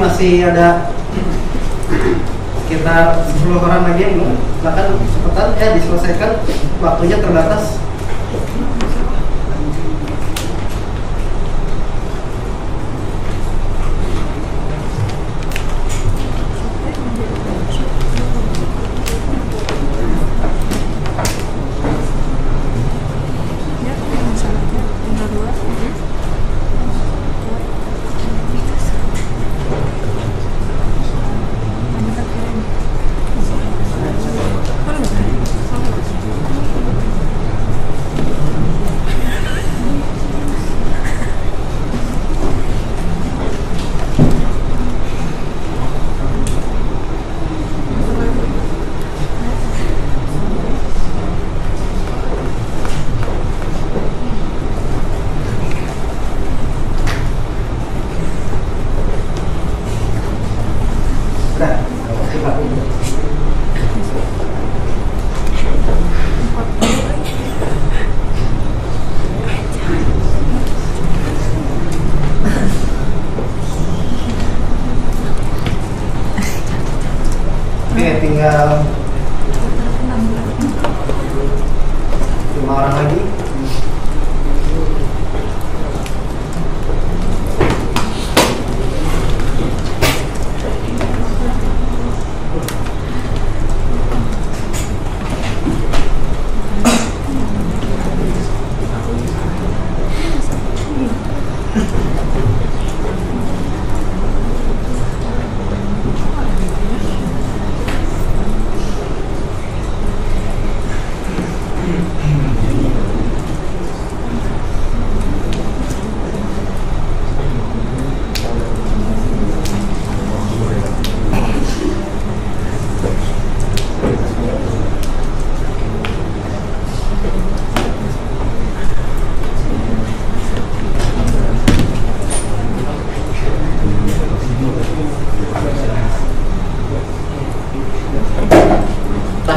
masih ada sekitar 10 orang lagi yang belum. Silakan cepetan ya diselesaikan, waktunya terbatas. Oke, tinggal 5 orang lagi.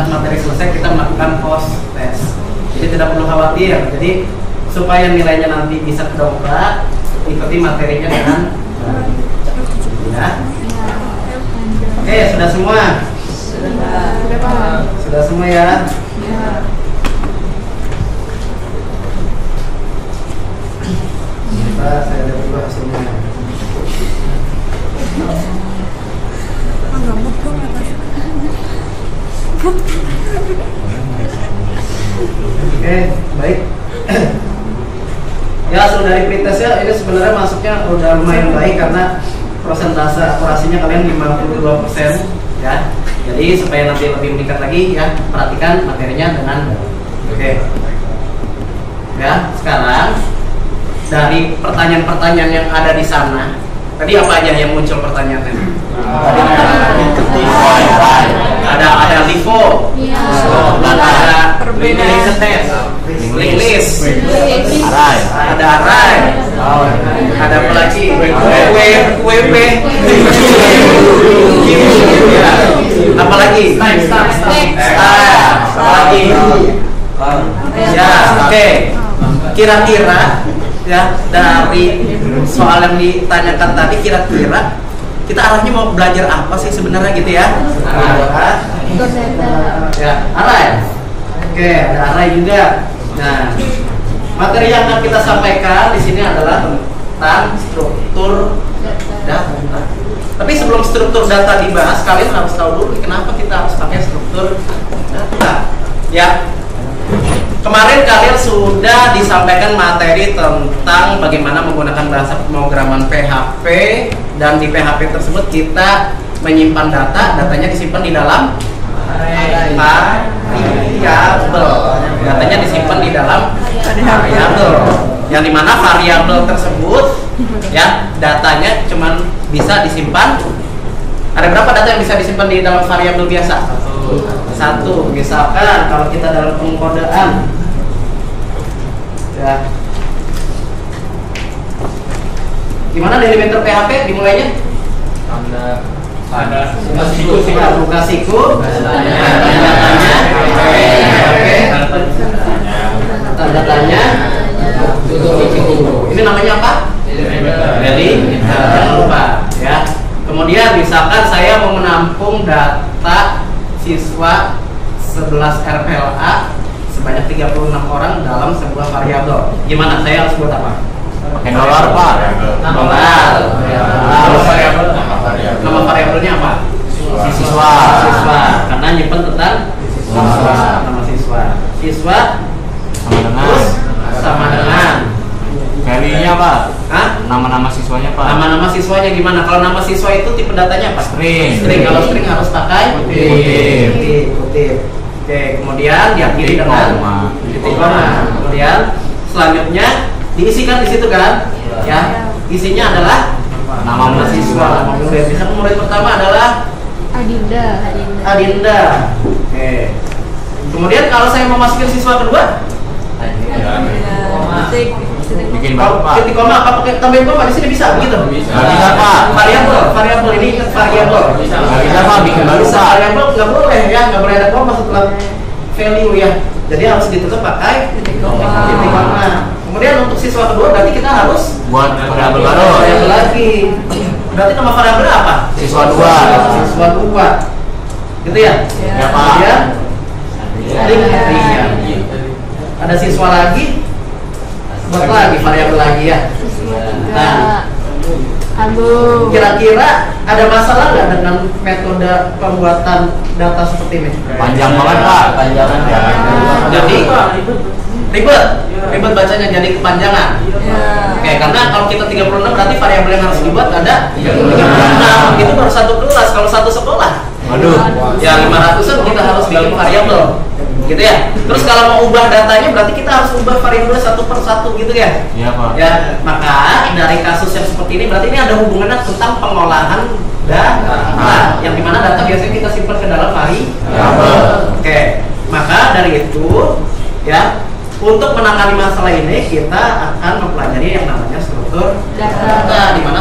Materi selesai, kita melakukan post test. Jadi tidak perlu khawatir. Jadi supaya nilainya nanti bisa kedongkrak, ikuti materinya dengan ya. Oke, sudah semua? Sudah semua ya? Coba saya lihat dulu hasilnya. Oke, baik. Ya, hasil dari pretestnya ini sebenarnya masuknya udah lumayan baik karena persentase akurasinya kalian 52% ya. Jadi supaya nanti lebih meningkat lagi ya, perhatikan materinya dengan oke. Ya, sekarang dari pertanyaan-pertanyaan yang ada di sana, tadi apa aja yang muncul pertanyaannya? Ada LIFO, ada link test, link list, ada array, ada apa lagi? WP, apa lagi? Apa lagi? Ya, oke. Kira-kira ya dari soal yang ditanyakan tadi, kira-kira kita arahnya mau belajar apa sih sebenarnya gitu ya? Ya, array. Oke, ada array juga. Nah, materi yang akan kita sampaikan di sini adalah tentang struktur data. Tapi sebelum struktur data dibahas, kalian harus tahu dulu kenapa kita harus pakai struktur data. Ya. Kemarin kalian sudah disampaikan materi tentang bagaimana menggunakan bahasa pemrograman PHP, dan di PHP tersebut kita menyimpan data, datanya disimpan di dalam variabel. Datanya disimpan di dalam variabel. Yang dimana variabel tersebut ya datanya cuman bisa disimpan. Ada berapa data yang bisa disimpan di dalam variabel biasa? Satu. Misalkan kalau kita dalam pengkodaan ya, gimana delimiter PHP dimulainya? Ada buka siku, tanda tanya, tutup siku. Ini namanya apa? Delimiter. Jangan lupa ya. Kemudian Kemudian misalkan saya mau menampung data siswa 11 RPLA sebanyak 36 orang dalam sebuah variabel. Gimana? Saya harus buat apa? Pakai dolar, Pak. Dolar. Terus nama variabelnya apa? Siswa. Siswa. Karena nyimpen tentang siswa. Nama siswa. Siswa Sama dengan. terus sama dengan. Value-nya, Pak. Hah? Nama-nama siswanya, Pak. Nama-nama siswanya gimana? Kalau nama siswa itu tipe datanya apa? String. String. Kalau string harus pakai Kutip. Kutip. Oke, kemudian diakhiri dengan titik koma. Kemudian selanjutnya diisikan di situ kan? Ya. Isinya adalah nama siswa. Nama murid. Misalnya murid pertama adalah Adinda. Oke. Kemudian kalau saya mau masukin siswa kedua, Bikin baru, Pak. titik koma apa pakai tambahin koma di sini bisa begitu? Nggak bisa, Pak. Variabel ini variabel. Nggak bisa, Pak. Bikin baru, Bisa Pak. variabel nggak boleh ya, nggak boleh ada koma setelah value ya. Jadi harus ditutup pakai titik koma. Kemudian untuk siswa kedua berarti kita harus Buat variabel baru. variabel lagi. Berarti nama variabel apa? Siswa 2. Siswa 2. Gitu ya? Ya, Pak. Kemudian ring. Ada siswa lagi, buat lagi variabel lagi ya. Nah, kira-kira ada masalah nggak dengan metode pembuatan data seperti ini? Panjang banget, Pak. Panjangan. Jadi ribet bacanya, jadi kepanjangan. Oke, karena kalau kita 36 berarti variabel yang harus dibuat ada 36. Itu baru satu kelas. Kalau satu sekolah, Waduh. ya 500-an kita harus bikin variabel. Gitu ya. Terus kalau mau ubah datanya berarti kita harus ubah variabel satu per satu gitu ya. Iya, Pak. Ya, maka dari kasus yang seperti ini berarti ini ada hubungannya tentang pengolahan data, yang dimana data biasanya kita simpan ke dalam variabel. Oke, maka dari itu ya, untuk menangani masalah ini kita akan mempelajari yang namanya struktur data, di mana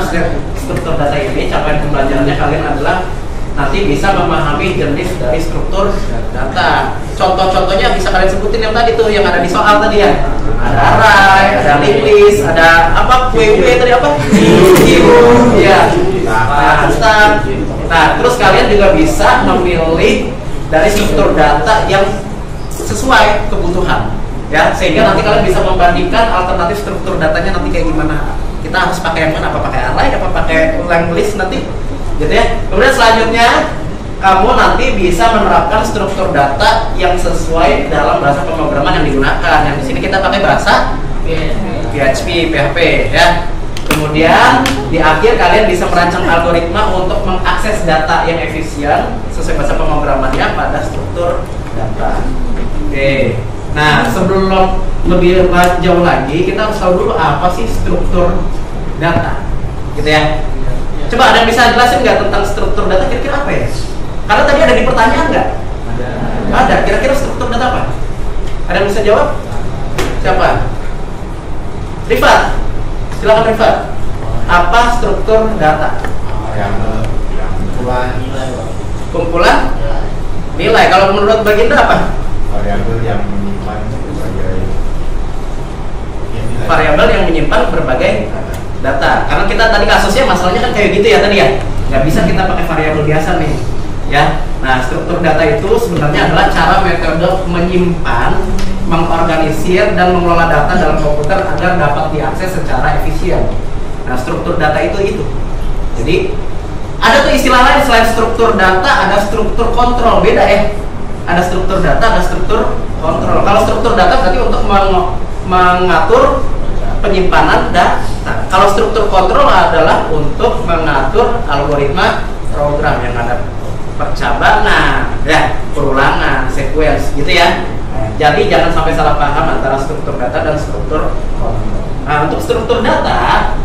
struktur data ini capaian pembelajarannya kalian adalah nanti bisa memahami jenis dari struktur data. Contoh-contohnya bisa kalian sebutin yang tadi tuh, yang ada di soal tadi ya. Ada array, ada linked list, ada apa? QW tadi apa? Queue. Ya. Nah, stack. Nah, terus kalian juga bisa memilih dari struktur data yang sesuai kebutuhan. Ya, sehingga nanti kalian bisa membandingkan alternatif struktur datanya nanti kayak gimana. Kita harus pakai yang mana? Apa pakai array? Apa pakai linked list nanti? Gitu ya. Kemudian selanjutnya kamu nanti bisa menerapkan struktur data yang sesuai dalam bahasa pemrograman yang digunakan. Yang di sini kita pakai bahasa PHP ya. Kemudian di akhir kalian bisa merancang algoritma untuk mengakses data yang efisien sesuai bahasa pemrogramannya pada struktur data. Oke. Nah, sebelum lebih jauh lagi, kita harus tahu dulu apa sih struktur data, gitu ya. Coba ada yang bisa jelasin nggak tentang struktur data kira-kira apa ya? Karena tadi ada di pertanyaan nggak? Ada. Kira-kira struktur data apa? Ada yang bisa jawab? Siapa? Rifat. Silakan Rifat. Apa struktur data? Kumpulan nilai. Kalau menurut Baginda apa? Variabel yang menyimpan berbagai Variabel yang menyimpan berbagai data. Karena kita tadi kasusnya masalahnya kan kayak gitu ya tadi ya. Nggak bisa kita pakai variabel biasa nih. Ya. Nah, struktur data itu sebenarnya adalah cara metode menyimpan, mengorganisir dan mengelola data dalam komputer agar dapat diakses secara efisien. Nah, struktur data itu. Jadi ada tuh istilah lain selain struktur data, ada struktur kontrol. Beda ya. Ada struktur data, ada struktur kontrol. Kalau struktur data berarti untuk mengatur penyimpanan data. Kalau struktur kontrol adalah untuk mengatur algoritma program yang ada percabangan, ya, perulangan, sequence, gitu ya. Jadi jangan sampai salah paham antara struktur data dan struktur kontrol. Nah, untuk struktur data,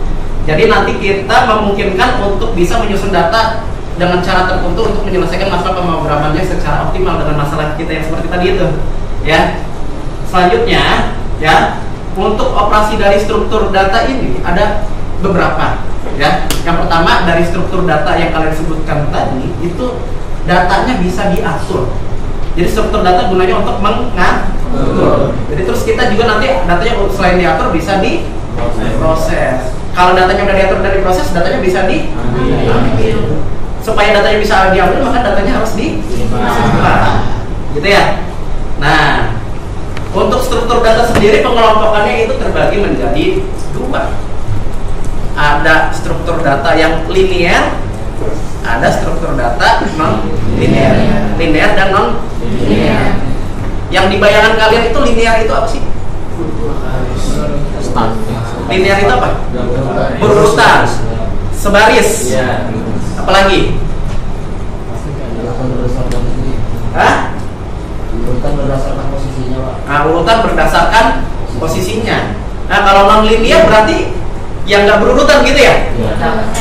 jadi nanti kita memungkinkan untuk bisa menyusun data dengan cara tertentu untuk menyelesaikan masalah pemrogramannya secara optimal dengan masalah kita yang seperti tadi itu, ya. Selanjutnya, ya, untuk operasi dari struktur data ini ada beberapa, ya. Yang pertama dari struktur data yang kalian sebutkan tadi itu datanya bisa diatur. Jadi struktur data gunanya untuk mengatur. Jadi terus kita juga nanti datanya selain diatur bisa diproses. Kalau datanya udah diatur dan diproses, datanya bisa diambil. supaya datanya bisa diambil, maka datanya harus disimpan, gitu ya. Nah, untuk struktur data sendiri pengelompokannya itu terbagi menjadi dua. Ada struktur data yang linear, ada struktur data non linear dan non linear. Yang di bayangan kalian itu linear itu apa sih? Linear itu apa? Berurutan, sebaris. Apalagi? Hah? Urutan berdasarkan posisinya, Pak. Nah, urutan berdasarkan posisinya. Nah, kalau non linear berarti yang nggak berurutan gitu ya?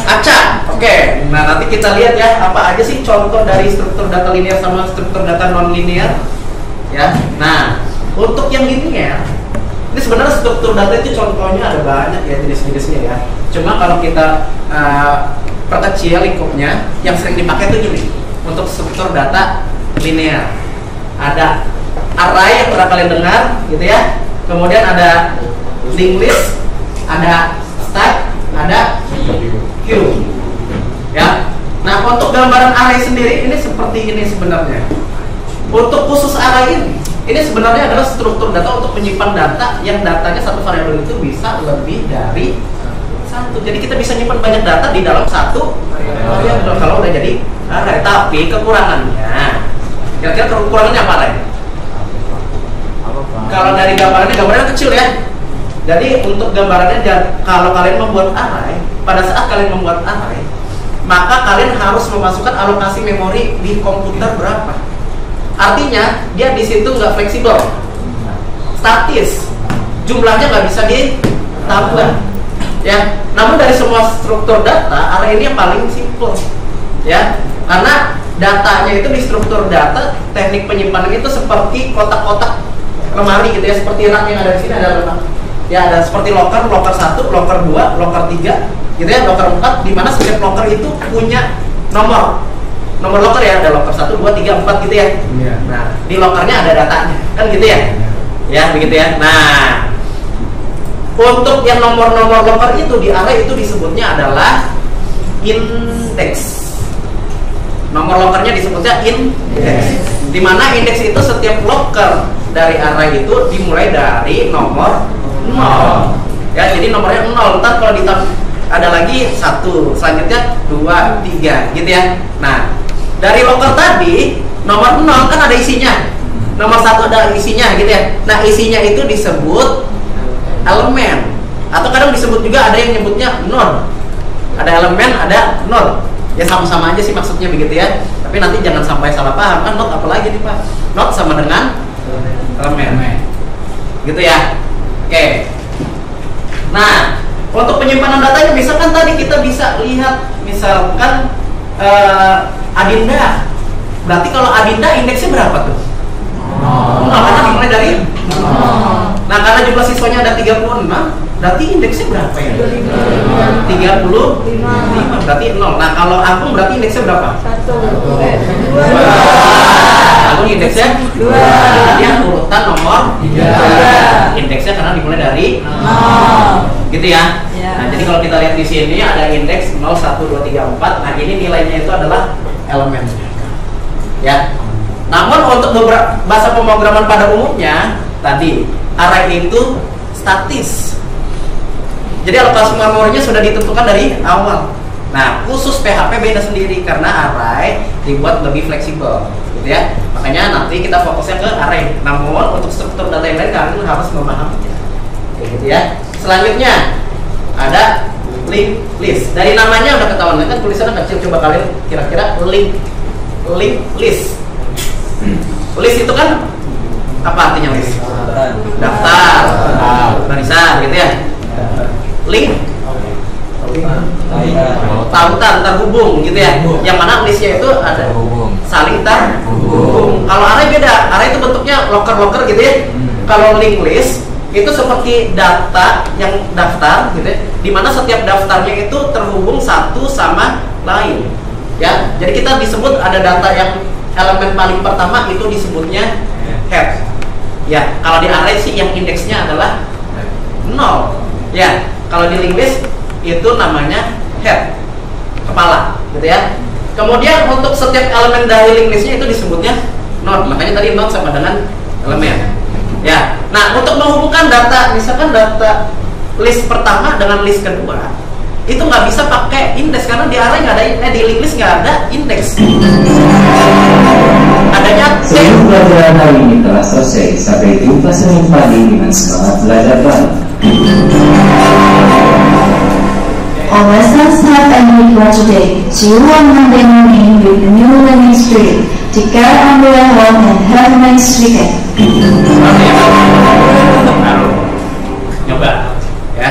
Acak. Oke. Nah, nanti kita lihat ya apa aja sih contoh dari struktur data linear sama struktur data non linear. Ya. Nah, untuk yang linear, ini sebenarnya struktur data itu contohnya ada banyak ya jenis-jenisnya ya. Cuma kalau kita perkecil lingkupnya, yang sering dipakai itu gini. Untuk struktur data linear, ada array yang pernah kalian dengar, gitu ya. Kemudian ada linked list, ada stack, ada queue. Ya. Nah, untuk gambaran array sendiri ini seperti ini sebenarnya. Untuk khusus array ini sebenarnya adalah struktur data untuk menyimpan data yang datanya satu variabel itu bisa lebih dari satu. Jadi kita bisa nyimpan banyak data di dalam satu variabel kalau udah jadi array. Tapi kekurangannya, kira-kira kekurangannya apa, Ray? Kalau dari gambarannya kecil ya. Jadi untuk gambarannya, kalau kalian membuat array, pada saat kalian membuat array, maka kalian harus memasukkan alokasi memori di komputer berapa. Artinya dia di situ nggak fleksibel, statis, jumlahnya nggak bisa ditambah. Ya, namun dari semua struktur data, array ini yang paling simple, ya, karena datanya itu di struktur data, teknik penyimpanan itu seperti kotak-kotak lemari gitu ya, seperti rak yang ada di sini ada lemari. Ya, ada seperti locker 1, locker 2, locker 3, gitu ya, locker 4, di mana setiap locker itu punya nomor locker ya, ada locker 1, 2, 3, 4 gitu ya. Nah, di lockernya ada datanya, kan gitu ya. Ya, begitu ya. Nah, untuk yang nomor-nomor locker itu di array itu disebutnya adalah indeks. Nomor lockernya disebutnya indeks. Di mana indeks itu setiap locker dari array itu dimulai dari nomor 0. Ya, jadi nomornya 0. Ntar kalau ada lagi 1, selanjutnya 2, 3 gitu ya. Nah, dari locker tadi nomor 0 kan ada isinya. Nomor 1 ada isinya gitu ya. Nah, isinya itu disebut elemen, atau kadang disebut juga ada yang nyebutnya node. Ada elemen, ada node. Ya sama-sama aja sih maksudnya begitu ya. Tapi nanti jangan sampai salah paham, kan node apa lagi nih Pak? Node sama dengan elemen. Gitu ya. Oke. Nah, untuk penyimpanan datanya misalkan tadi kita bisa lihat misalkan Adinda. Berarti kalau Adinda indeksnya berapa tuh? Karena dimulai dari Nah, karena jumlah siswanya ada 35, berarti indeksnya berapa ya? 35, berarti 0. Nah, kalau Agung berarti indeksnya berapa? 2. Agung indeksnya 2. Dia urutan nomor 3. Indeksnya karena dimulai dari 0. Gitu ya? Nah, jadi kalau kita lihat di sini ada indeks 0, 1, 2, 3, 4. Nah, ini nilainya itu adalah elemen. Ya. Namun untuk beberapa bahasa pemrograman pada umumnya tadi array itu statis. Jadi alokasi memorinya sudah ditentukan dari awal. Nah, khusus PHP beda sendiri karena array dibuat lebih fleksibel, gitu ya. Makanya nanti kita fokusnya ke array. Namun untuk struktur data yang lain kalian harus memahaminya. Kayak gitu ya. Selanjutnya ada linked list. Dari namanya udah ketahuan kan tulisannya kecil. Coba kalian kira-kira linked list. List itu kan apa artinya list? Daftar, barisan gitu ya. Link, tautan, terhubung gitu ya. Yang mana listnya itu ada saling terhubung. Kalau array beda, array itu bentuknya locker gitu ya. Kalau link list itu seperti data yang daftar gitu ya, dimana setiap daftarnya itu terhubung satu sama lain ya. Jadi kita disebut ada data yang elemen paling pertama itu disebutnya head ya. Kalau di array sih yang indeksnya adalah 0 ya. Kalau di linked list itu namanya head, kepala gitu ya. Kemudian untuk setiap elemen dari linked listnya itu disebutnya node. Makanya tadi node sama dengan elemen. Ya. Nah, untuk menghubungkan data, misalkan data list pertama dengan list kedua, itu nggak bisa pakai indeks karena di array nggak ada, di linked list nggak ada indeks. Adanya Sebelum pelajaran hari ini telah selesai, sampai jumpa Senin pagi dengan semangat belajar baru. All lessons have ended for today. See you on Monday morning with the new learning spirit. Take care and be well and have a nice weekend. Nyoba ya.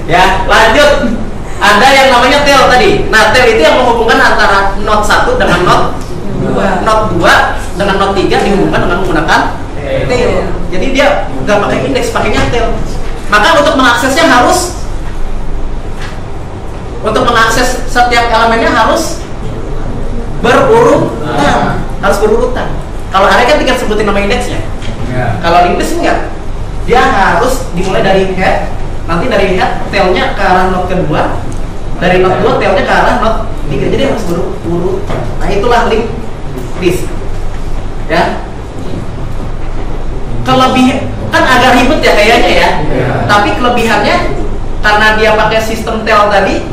Ya, lanjut. Ada yang namanya tail tadi. Nah, tail itu yang menghubungkan antara node 1 dengan node 2 dengan node 3 dihubungkan dengan menggunakan tail. Jadi dia nggak pakai indeks, pakainya tail. Maka untuk mengaksesnya harus, untuk mengakses setiap elemennya harus berurutan. Harus berurutan. Kalau array kan tinggal sebutin nama indeksnya. Kalau linked list enggak. Dia harus dimulai dari head, nanti dari head tailnya ke arah node kedua, dari node 2 tailnya ke arah node 3. Jadi harus berurutan. Nah, itulah linked list. Ya. Kelebihan kan agak ribet ya kayaknya ya. Tapi kelebihannya karena dia pakai sistem tail tadi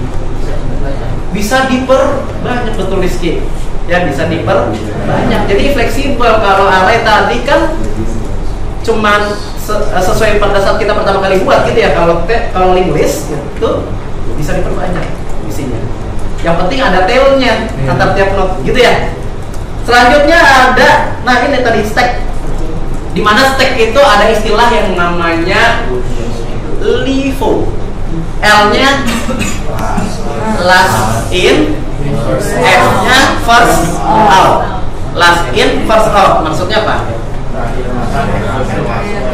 bisa diperbanyak, betul Rizky. Ya, bisa diperbanyak. Jadi fleksibel. Kalau array tadi kan cuman sesuai pada saat kita pertama kali buat gitu ya. Kalau linked list itu bisa diperbanyak isinya. Yang penting ada tailnya antar tiap node gitu ya. Selanjutnya ada, nah ini tadi stack. Di mana stack itu ada istilah yang namanya LIFO. L-nya last in, F-nya first out. Last in, first out. Maksudnya apa?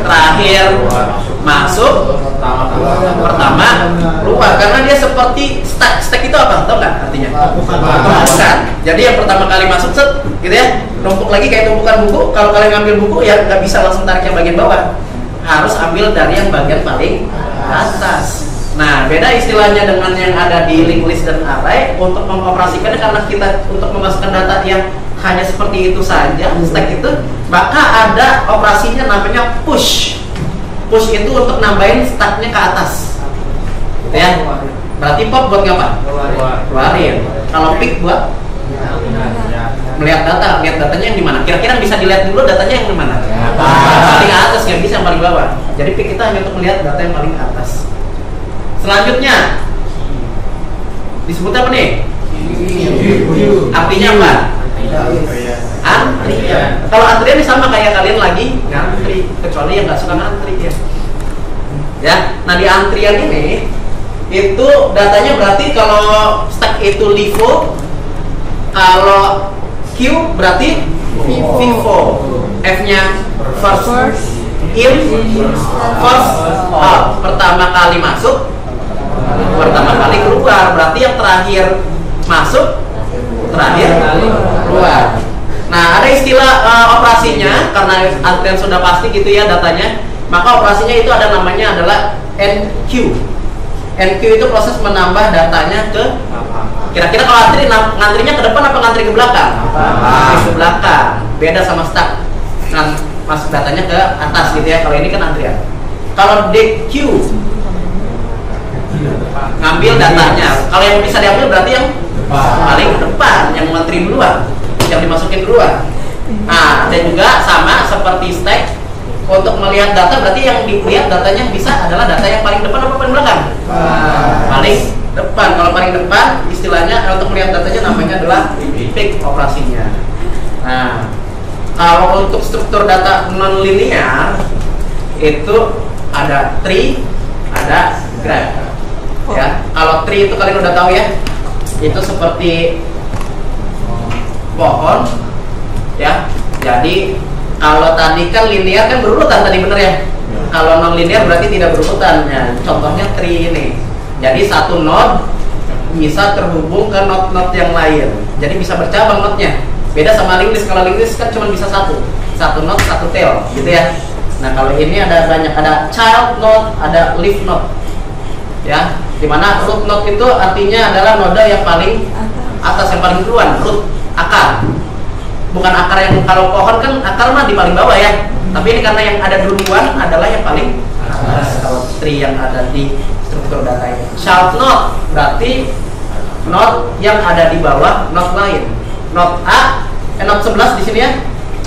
Terakhir masuk, pertama keluar. Karena dia seperti stack. Stack itu apa? Tahu nggak artinya? Bukan. Jadi yang pertama kali masuk set, gitu ya, numpuk lagi kayak tumpukan buku. Kalau kalian ngambil buku ya nggak bisa langsung tarik yang bagian bawah. Harus ambil dari yang bagian paling atas. Nah, beda istilahnya dengan yang ada di linked list dan array. Untuk mengoperasikannya, karena kita untuk memasukkan data yang hanya seperti itu saja, stack itu, maka ada operasinya namanya push. Push itu untuk nambahin stacknya ke atas, gitu ya. Berarti pop buat ngapa? Keluarin. Kalau pick buat melihat data. Lihat datanya yang di mana? Kira-kira bisa dilihat dulu datanya yang di mana? Paling atas, nggak bisa yang paling bawah. Jadi pick kita hanya untuk melihat data yang paling atas. Selanjutnya disebut apa nih? Artinya apa? Antrian. Kalau antrian sama kayak kalian lagi ngantri, kecuali yang nggak suka ngantri ya. Ya, nah di antrian ini itu datanya berarti kalau stack itu LIFO, kalau Q berarti FIFO. F-nya first in, first out. Pertama kali masuk, pertama kali keluar. Berarti yang terakhir masuk, terakhir keluar. Nah, ada istilah operasinya, karena antrian sudah pasti gitu ya datanya, maka operasinya itu ada namanya adalah NQ. NQ itu proses menambah datanya ke, kira-kira kalau antri, ngantrinya ke depan apa ngantri ke belakang? Ke belakang. Beda sama stack, masuk datanya ke atas gitu ya. Kalau ini kan antrian. Kalau DQ ngambil datanya. Kalau yang bisa diambil berarti yang paling depan, yang ngantri duluan, yang dimasukin duluan. Nah, dan juga sama seperti stack, untuk melihat data berarti yang dilihat datanya bisa adalah data yang paling depan apa paling belakang? Paling depan. Kalau paling depan istilahnya untuk melihat datanya namanya adalah pick operasinya. Nah, kalau untuk struktur data non linear itu ada tree, ada graph. Ya, kalau tree itu kalian udah tahu ya, itu seperti pohon, ya. Jadi kalau tadi kan linear kan berurutan tadi bener ya. Kalau non linear berarti tidak berurutan. Ya, contohnya tree ini. Jadi satu node bisa terhubung ke node-node yang lain. Jadi bisa bercabang node-nya. Beda sama linked list. Kalau linked list kan cuma bisa satu node, satu tail, gitu ya. Nah, kalau ini ada banyak, ada child node, ada leaf node. Ya, dimana root node itu artinya adalah node yang paling atas, yang paling duluan, root, akar. Bukan akar yang kalau pohon kan akar mah di paling bawah ya. Tapi ini karena yang ada duluan adalah yang paling atas kalau tree yang ada di struktur data ini. Child node berarti node yang ada di bawah node lain. Node A, node 11 di sini ya.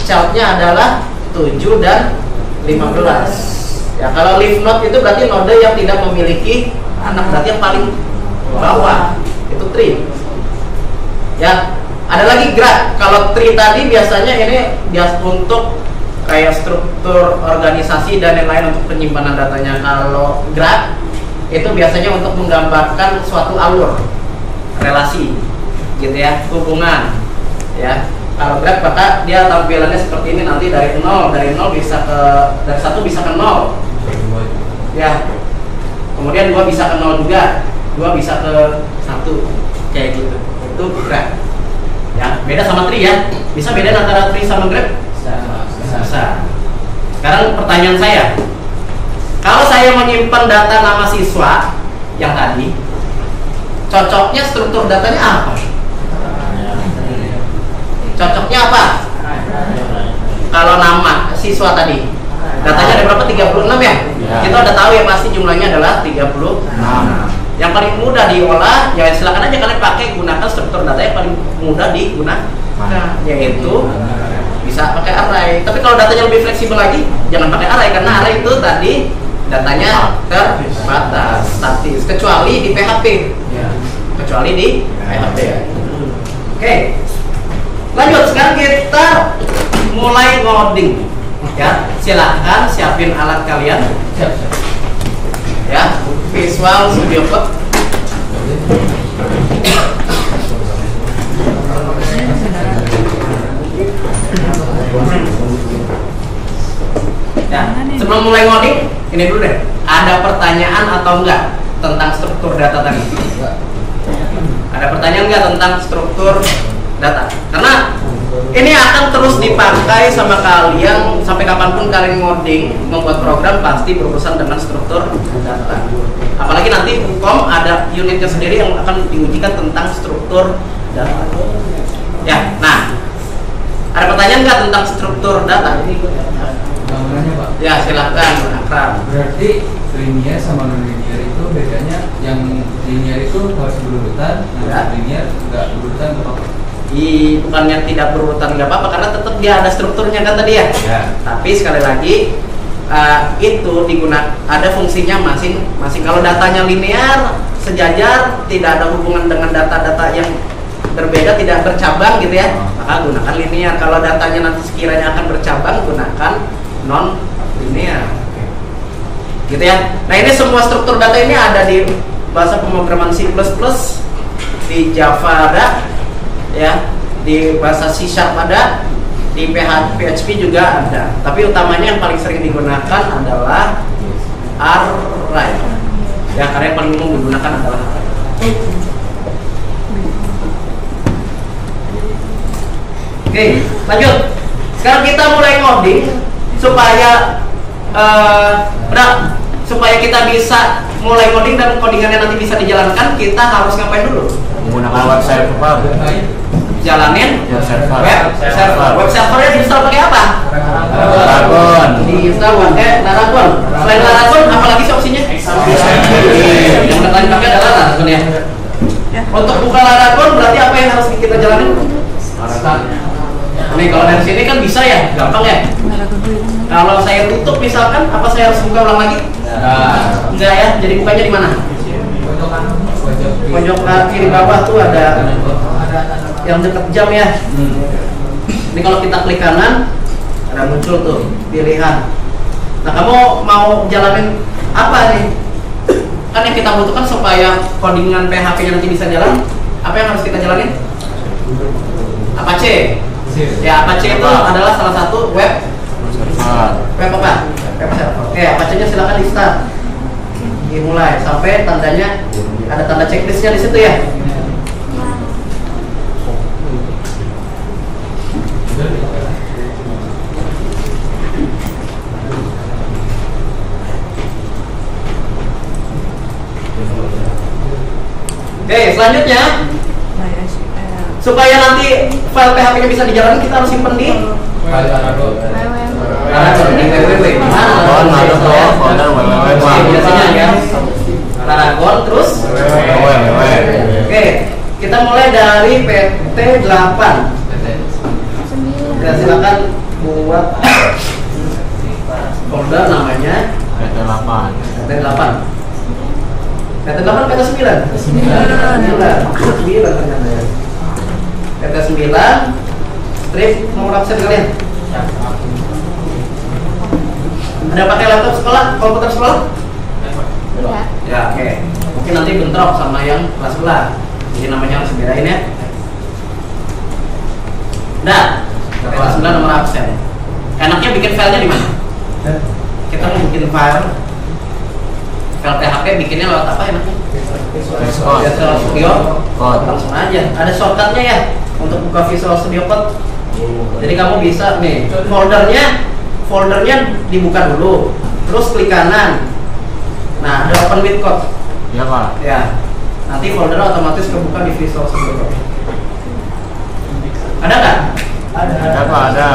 Childnya adalah 7 dan 15. Ya, kalau leaf node itu berarti node yang tidak memiliki anak, berarti yang paling bawah itu tree. Ya, ada lagi graph. Kalau tree tadi biasanya ini biasa untuk kayak struktur organisasi dan yang lain untuk penyimpanan datanya. Kalau graph itu biasanya untuk menggambarkan suatu alur, relasi, gitu ya, hubungan. Ya, kalau graph maka dia tampilannya seperti ini, nanti dari 0 bisa ke, dari 1 bisa ke 0. Ya, kemudian 2 bisa ke 0 juga, 2 bisa ke 1, kayak gitu. Itu graph. Ya, beda sama tree ya. Bisa beda antara tree sama graph? Bisa. Sekarang pertanyaan saya, kalau saya menyimpan data nama siswa yang tadi, cocoknya struktur datanya apa? Cocoknya apa? Kalau nama siswa tadi, datanya ada berapa? 36 ya? Kita udah tahu ya pasti jumlahnya adalah 36. Yang paling mudah diolah, ya silakan aja kalian pakai, gunakan struktur data yang paling mudah digunakan, yaitu bisa pakai array. Tapi kalau datanya lebih fleksibel lagi, jangan pakai array, karena array itu tadi datanya terbatas, statis, kecuali di PHP. Kecuali di PHP. Oke. Lanjut, sekarang kita mulai ngoding. Ya, silahkan siapin alat kalian. Ya, Visual Studio Code. Ya, sebelum mulai ngoding, ini dulu deh. Ada pertanyaan atau enggak tentang struktur data tadi? Ada pertanyaan enggak tentang struktur data? Karena ini akan terus dipakai sama kalian sampai kapanpun kalian ngoding, membuat program pasti berurusan dengan struktur data. Apalagi nanti Hukom ada unitnya sendiri yang akan diujikan tentang struktur data. Ya, nah, ada pertanyaan nggak tentang struktur data? Ya, silahkan, Akram. Berarti linear sama non linear itu bedanya, yang linear itu harus berurutan, yang linear nggak berurutan nggak apa-apa. Bukannya tidak berurutan nggak apa-apa, karena tetap dia ada strukturnya kan tadi ya. Tapi sekali lagi itu digunakan, ada fungsinya masing-masing. Kalau datanya linear, sejajar, tidak ada hubungan dengan data-data yang berbeda, tidak bercabang gitu ya, maka gunakan linear. Kalau datanya nanti sekiranya akan bercabang, gunakan non linear. Gitu ya. Nah, ini semua struktur data ini ada di bahasa pemrograman C++, di Java ada, ya, di bahasa C# ada, di PHP juga ada. Tapi utamanya yang paling sering digunakan adalah array. Ya, karena yang paling umum digunakan adalah array. Oke, lanjut. Sekarang kita mulai ngoding supaya supaya kita bisa mulai ngoding dan codingannya nanti bisa dijalankan, kita harus ngapain dulu? Menggunakan web server. Jalanin Web server. Web servernya diinstal pakai apa? Laragon. Diinstal pakai Laragon. Selain Laragon, apalagi sih opsinya? Yang kalian pakai adalah Laragon ya. Untuk buka Laragon berarti apa yang harus kita jalanin? Nih, kalau dari sini kan bisa ya, gampang ya. Kalau saya tutup misalkan, apa saya harus buka ulang lagi? Enggak ya. Jadi bukanya di mana? Pojok kiri bawah tuh ada yang dekat jam ya. Ini kalau kita klik kanan, ada muncul tuh pilihan. Nah, kamu mau jalanin apa nih? Kan yang kita butuhkan supaya codingan PHP-nya nanti bisa jalan, apa yang harus kita jalanin? Apache. Ya, Apache itu adalah salah satu web apa? Web server. Oke, Apache-nya silakan di start. Dimulai sampai tandanya ada tanda checklistnya di situ ya. Oke, selanjutnya supaya nanti file PHP-nya bisa dijalankan, kita harus simpen di Paragon. di www. Paragon, ada tuh folder www. Biasanya ya Paragon terus. Oke, kita mulai dari PT 8. Ya, silakan buat folder namanya PT 8. PT 8. PT 8 PT 9. 9 ternyata ya. PT 9 strip nomor absen kalian. Ada pakai laptop sekolah, komputer sekolah? Ya, oke. Mungkin nanti bentrok sama yang kelas sebelah. Jadi namanya harus bedain ya. Nah, kelas 9 nomor absen. Enaknya bikin filenya di mana? Kita mau bikin file PHP bikinnya lewat apa enaknya? Visual Studio Code. Langsung aja. Ada shortcutnya ya untuk buka Visual Studio Code. Jadi kamu bisa nih foldernya dibuka dulu, terus klik kanan. Nah, ada Open with Code. Iya Pak. Ya. Nanti foldernya otomatis kebuka di Visual Studio Code. Ada nggak? Ada Pak, ada.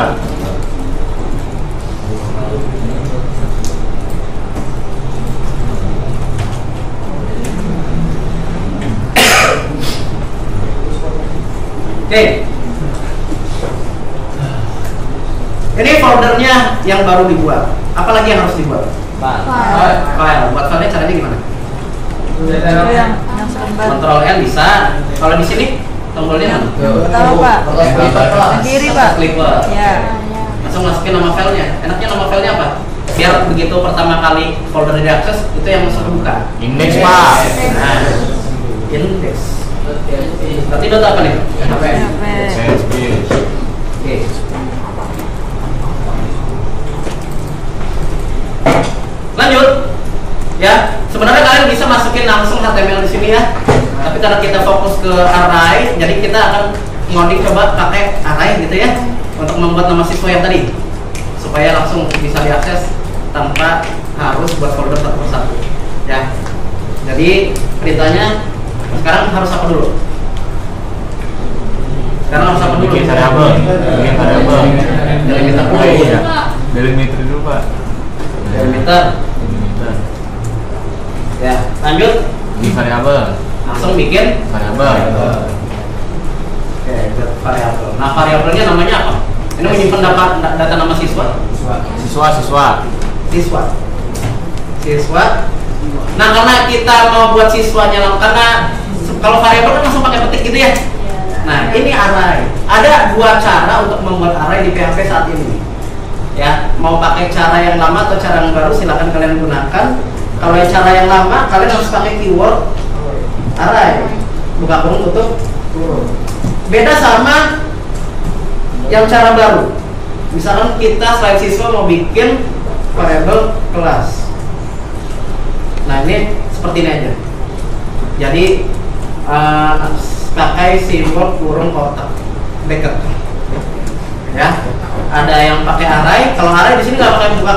Oke. Ini foldernya yang baru dibuat. Apalagi yang harus dibuat? File. Buat filenya caranya gimana? Ctrl N bisa. Kalau di sini tombolnya mana? Tahu Pak. Kiri Pak. Clipper. Ya. Langsung masukin nama filenya. Enaknya nama filenya apa? Biar begitu pertama kali folder diakses itu yang langsung kebuka. Index Pak. Nah, index. Berarti dot apa nih? CSV. Oke. Lanjut. Ya, sebenarnya kalian bisa masukin langsung HTML di sini ya. Tapi karena kita fokus ke array, jadi kita akan ngoding coba pakai array gitu ya untuk membuat nama siswa yang tadi supaya langsung bisa diakses tanpa harus buat folder satu persatu. Ya. Jadi perintahnya sekarang harus apa dulu? Sekarang harus apa dulu? Bikin variabel. Delimiter dulu. Iya. Delimiter dulu Pak. Delimiter. Ya, lanjut. Bikin variabel. Langsung bikin Variabel. Oke, variabel. Nah, variabelnya namanya apa? Ini menyimpan data nama siswa. Siswa. Nah, karena kita mau buat siswanya, karena kalau variabel kan langsung pakai petik gitu ya. Nah, ini array. Ada dua cara untuk membuat array di PHP saat ini. Ya, mau pakai cara yang lama atau cara yang baru silahkan kalian gunakan. Kalau yang cara yang lama, kalian harus pakai keyword array. Buka kurung, tutup kurung. Beda sama yang cara baru. Misalkan kita selain siswa mau bikin variabel kelas. Nah, ini seperti ini aja. Jadi pakai simbol kurung kotak bracket. Ya, ada yang pakai array. Kalau array di sini nggak pakai buka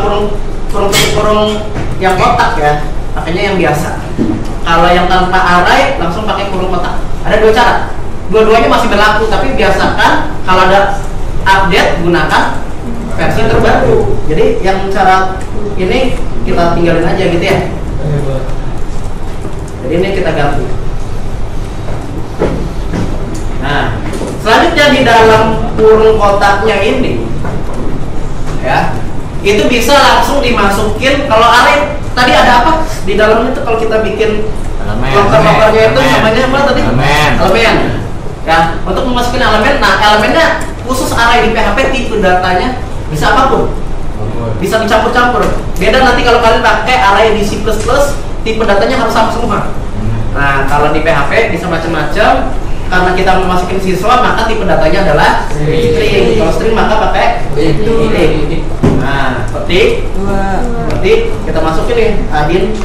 kurung yang kotak ya, pakainya yang biasa. Kalau yang tanpa array langsung pakai kurung kotak. Ada dua cara. Dua-duanya masih berlaku, tapi biasakan kalau ada update gunakan versi terbaru. Jadi yang cara ini kita tinggalin aja gitu ya. Jadi ini kita ganti. Nah, selanjutnya di dalam kurung kotaknya ini ya, itu bisa langsung dimasukin. Kalau array tadi ada apa di dalamnya itu? Kalau kita bikin loker-lokernya itu namanya apa tadi? Elemen. Ya, untuk memasukin elemen. Nah, elemennya khusus array di PHP, tipe datanya bisa apapun. Bisa dicampur-campur. Beda nanti kalau kalian pakai array di C++, tipe datanya harus sama semua. Nah, kalau di PHP bisa macam-macam. Karena kita memasukin siswa, maka tipe datanya adalah string. Kalau string maka pakai petik. Nah, petik. Kita masukin nih adin.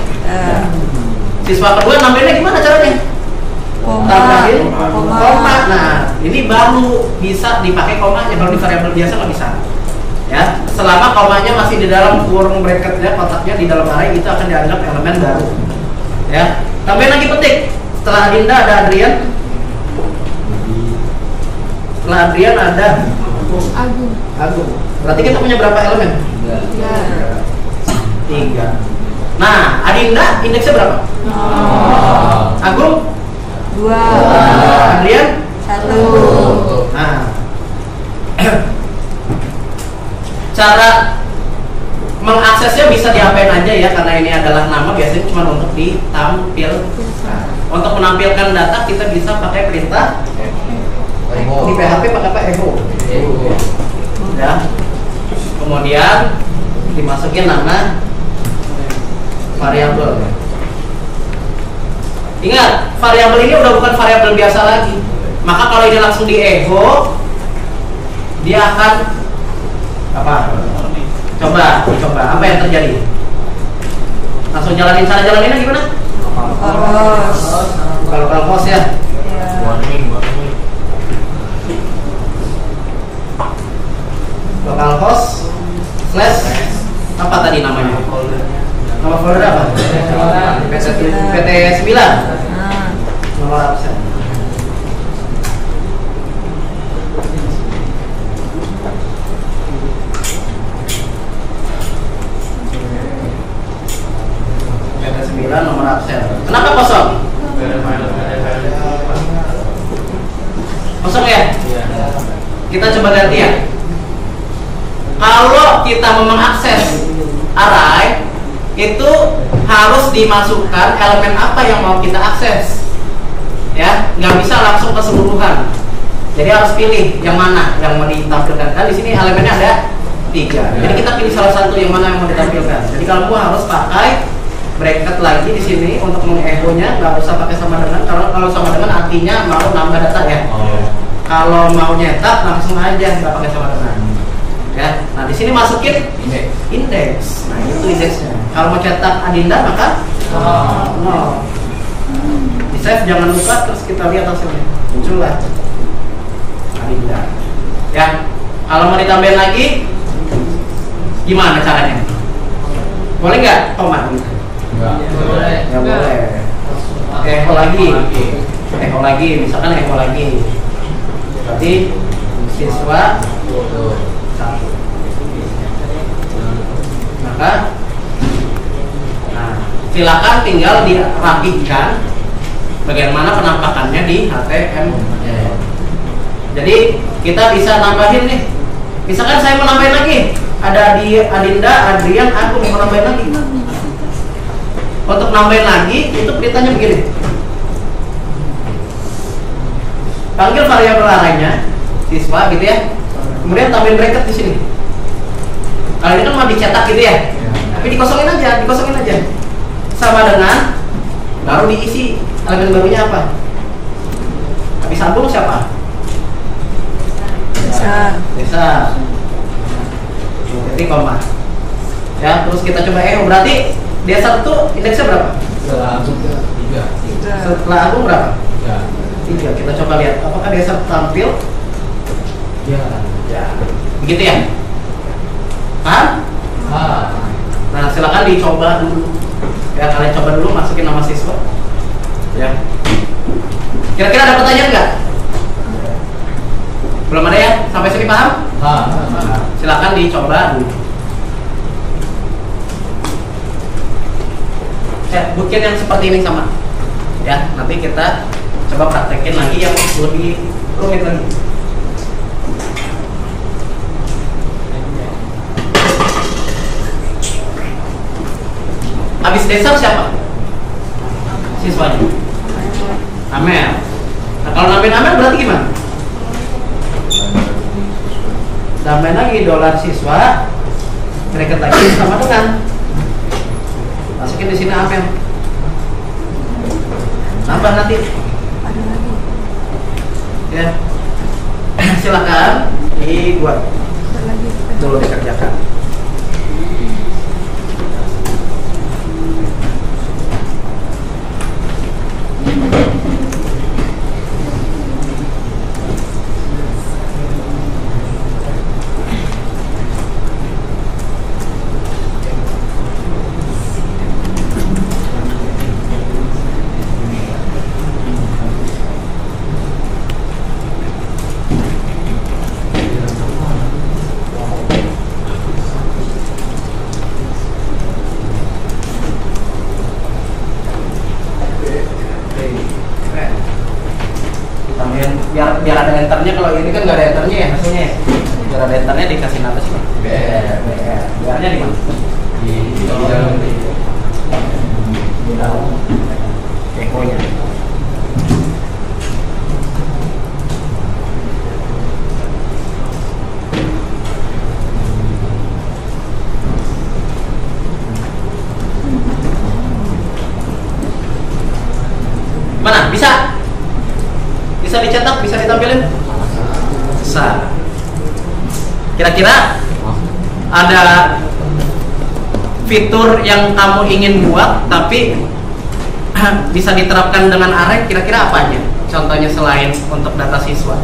Siswa kedua namanya gimana caranya? Tambahin koma. Nah, ini baru bisa dipakai komanya. Kalau di variabel biasa nggak bisa. Ya, selama komanya masih di dalam kurung bracketnya, kotaknya di dalam array, itu akan dianggap elemen baru. Ya, tambahin lagi petik. Setelah Adinda ada Adrian. Setelah Adrian ada Agung. Agung. Berarti kita punya berapa elemen? 3. Nah, Adinda indeksnya berapa? Agung 2. Adrian 1. Nah, cara mengaksesnya bisa diapain aja ya, karena ini adalah nama biasanya cuma untuk ditampilkan. Untuk menampilkan data kita bisa pakai perintah di PHP pakai apa? Echo. Ya. Kemudian dimasukin nama variabel. Ingat, variabel ini udah bukan variabel biasa lagi. Maka kalau ini langsung di echo, dia akan apa? Coba apa yang terjadi? Langsung jalanin cara jalaninnya gimana? Kalau host ya. Warning. Localhost / apa tadi namanya? Nama folder apa? PT 9. Nomor absen. PT 9 nomor absen. Kenapa kosong? Kosong ya? Kita coba ganti ya. Kalau kita mau mengakses array, itu harus dimasukkan elemen apa yang mau kita akses, ya, nggak bisa langsung keseluruhan. Jadi harus pilih yang mana yang mau ditampilkan. Kan di sini elemennya ada 3. Jadi kita pilih salah satu yang mana yang mau ditampilkan. Jadi kalau harus pakai bracket lagi di sini untuk mengechonya, nggak usah pakai sama dengan. Kalau sama dengan artinya mau nambah data ya. Kalau mau nyetak langsung aja, nggak pakai sama dengan. Ya, nah di sini masukin indeks. Nah itu indeksnya. Kalau mau cetak Adinda maka 0. Di save jangan lupa, terus kita lihat hasilnya. Muncullah Adinda. Ya, kalau mau ditambahin lagi, gimana caranya? Boleh nggak, Tomat? Nggak boleh. Echo lagi, misalkan echo lagi. Berarti siswa 1. Maka silakan tinggal dirapikan bagaimana penampakannya di HTML. Jadi kita bisa nambahin nih. Misalkan saya mau nambahin lagi, ada di Adinda, Adrian, aku mau nambahin lagi. Untuk nambahin lagi itu perintahnya begini. Panggil variabel arraynya siswa gitu ya. Kemudian tambahin bracket di sini. Kalau ini kan mau dicetak gitu ya. Tapi dikosongin aja. Sama dengan baru diisi elemen barunya apa? Habis sambung siapa? Desa. Jadi koma. Ya, terus kita coba echo. Berarti desa itu indeksnya berapa? 3. Setelah Agung berapa? 3. Kita coba lihat apakah desa tampil? Ya. Begitu ya? Paham? Nah, silakan dicoba dulu. Ya, kalian coba dulu masukin nama siswa. Ya. Kira-kira ada pertanyaan nggak? Belum ada ya? Sampai sini paham? Silakan dicoba dulu. Bikin yang seperti ini sama. Ya, nanti kita coba praktekin lagi yang lebih rumit lagi. Habis desa siapa? Siswanya. Amel. Nah, kalau nambahin Amel berarti gimana? Tambahin lagi $siswa, bracket lagi sama dengan. Masukin di sini Amel. Tambah nanti. Ya. Silakan dibuat. Dulu dikerjakan. ada enternya. Kalau ini kan nggak ada enternya ya hasilnya. Biar ada enternya dikasih apa sih? BR. BR-nya di mana? Di dalam. Di dalam. Echo-nya. Mana? Bisa? Bisa dicetak? Bisa ditampilin? Bisa. Kira-kira ada fitur yang kamu ingin buat tapi bisa diterapkan dengan array, kira-kira apa aja? Contohnya selain untuk data siswa.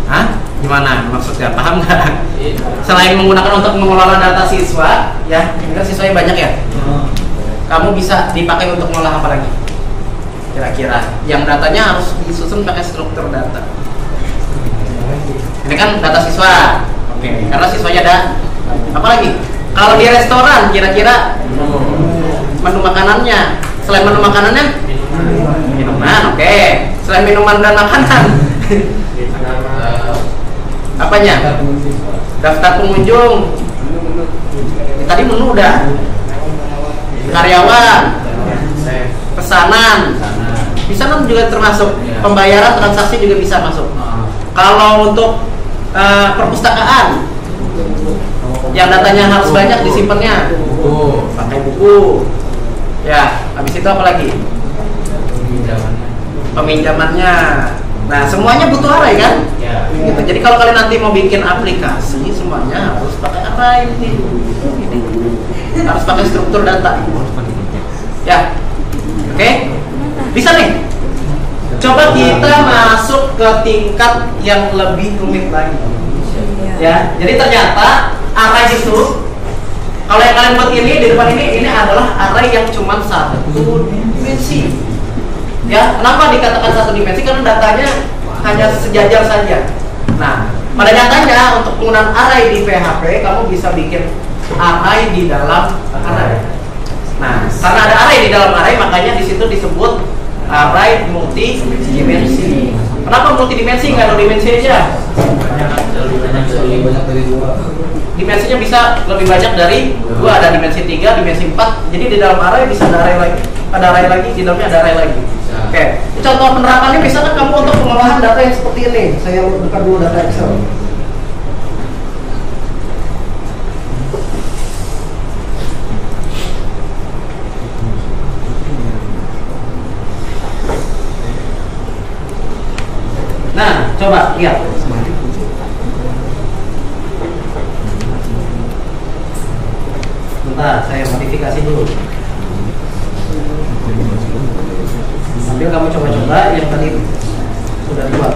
Hah? Gimana maksudnya? Paham nggak? Selain menggunakan untuk mengelola data siswa, ya, ini kan siswanya banyak ya. Kamu bisa dipakai untuk mengolah apa lagi? Kira-kira yang datanya harus disusun pakai struktur data. Ini kan data siswa. Oke, karena siswanya ada apa lagi? Kalau di restoran kira-kira menu makanannya. Selain menu makanannya? Minuman, oke. Selain minuman dan makanan. Apanya? Daftar pengunjung. Tadi menu udah. Karyawan, pesanan, pesanan juga termasuk, pembayaran transaksi juga bisa masuk. Kalau untuk perpustakaan, yang datanya harus banyak disimpannya, pakai buku. Ya, habis itu apa lagi? Peminjamannya. Nah, semuanya butuh array kan? Gitu. Jadi kalau kalian nanti mau bikin aplikasi, semuanya harus pakai array ini. Harus pakai struktur data. Ya, oke? Bisa nih. Coba kita masuk ke tingkat yang lebih rumit lagi. Ya, jadi ternyata array itu, kalau yang kalian buat ini di depan ini adalah array yang cuma satu dimensi. Ya, kenapa dikatakan satu dimensi? Karena datanya hanya sejajar saja. Nah, pada nyatanya untuk penggunaan array di PHP, kamu bisa bikin array di dalam array. Nah, karena ada array di dalam array, makanya di situ disebut array multidimensi. Kenapa multidimensi? Nggak ada dimensi aja. Lebih banyak dari 2. Dimensinya bisa lebih banyak dari 2, ada dimensi 3, dimensi 4. Jadi di dalam array bisa ada array lagi, di dalamnya ada array lagi. Oke. Contoh penerapannya misalkan kamu untuk pengolahan data yang seperti ini. Saya buka dulu data Excel. Nah, coba lihat. Bentar, saya modifikasi dulu. Sambil kamu coba-coba yang tadi sudah dibuat.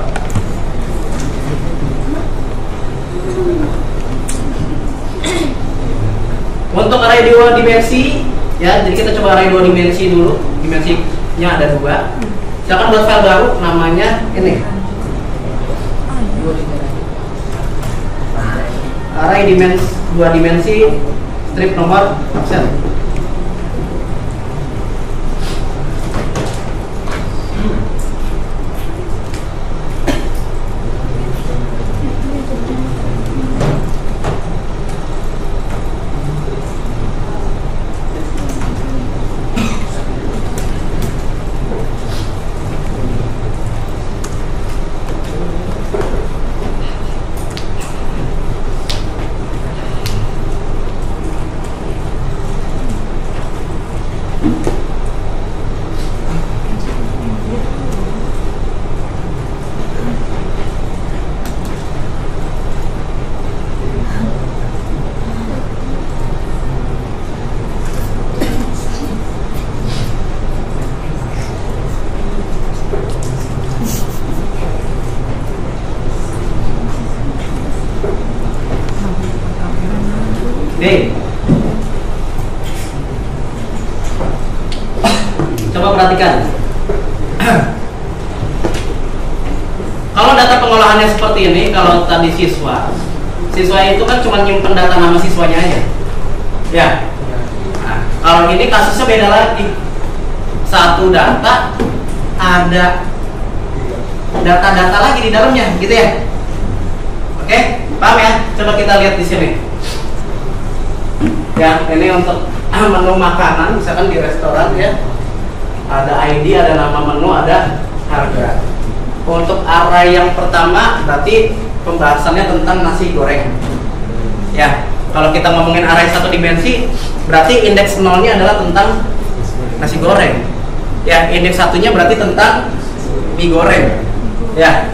Untuk array 2 dimensi, ya, jadi kita coba array 2 dimensi dulu. Dimensinya ada 2. Silakan buat file baru, namanya ini. Array 2 dimensi, strip nomor absen. Coba perhatikan. Kalau data pengolahannya seperti ini, kalau tadi siswa itu kan cuma nyimpen data nama siswanya aja. Ya. Nah, kalau ini kasusnya beda lagi. Satu data ada data-data lagi di dalamnya, gitu ya. Oke, paham ya? Coba kita lihat di sini. Ya, ini untuk menu makanan, misalkan di restoran ya. Ada ID, ada nama menu, ada harga. Untuk array yang pertama berarti pembahasannya tentang nasi goreng. Ya, kalau kita ngomongin array satu dimensi, berarti indeks 0-nya adalah tentang nasi goreng. Ya, indeks satunya berarti tentang mie goreng. Ya,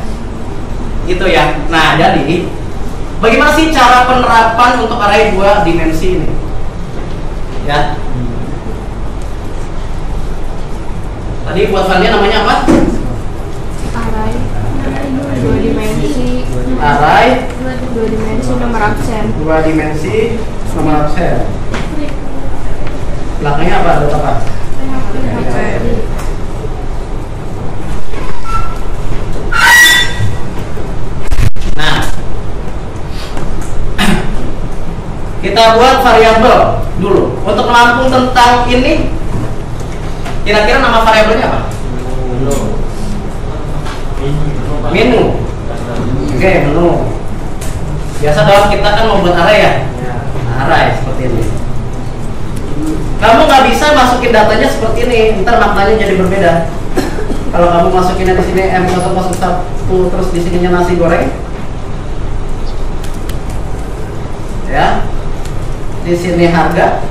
gitu ya. Nah, jadi bagaimana sih cara penerapan untuk array 2 dimensi ini? Ya. Tadi buatannya namanya apa? Array 2 dimensi. Array 2 dimensi nomor absen. 2 dimensi nomor absen. Belakangnya apa? Ada apa? Nah, kita buat variabel dulu untuk menampung tentang ini. Kira-kira nama variabelnya apa? Menu. Oke, menu. Biasa dong kita kan membuat array ya. Nah, array seperti ini. Kamu nggak bisa masukin datanya seperti ini, ntar maknanya jadi berbeda. Kalau kamu masukinnya di sini M001 terus di sininya nasi goreng, ya. Di sini harga.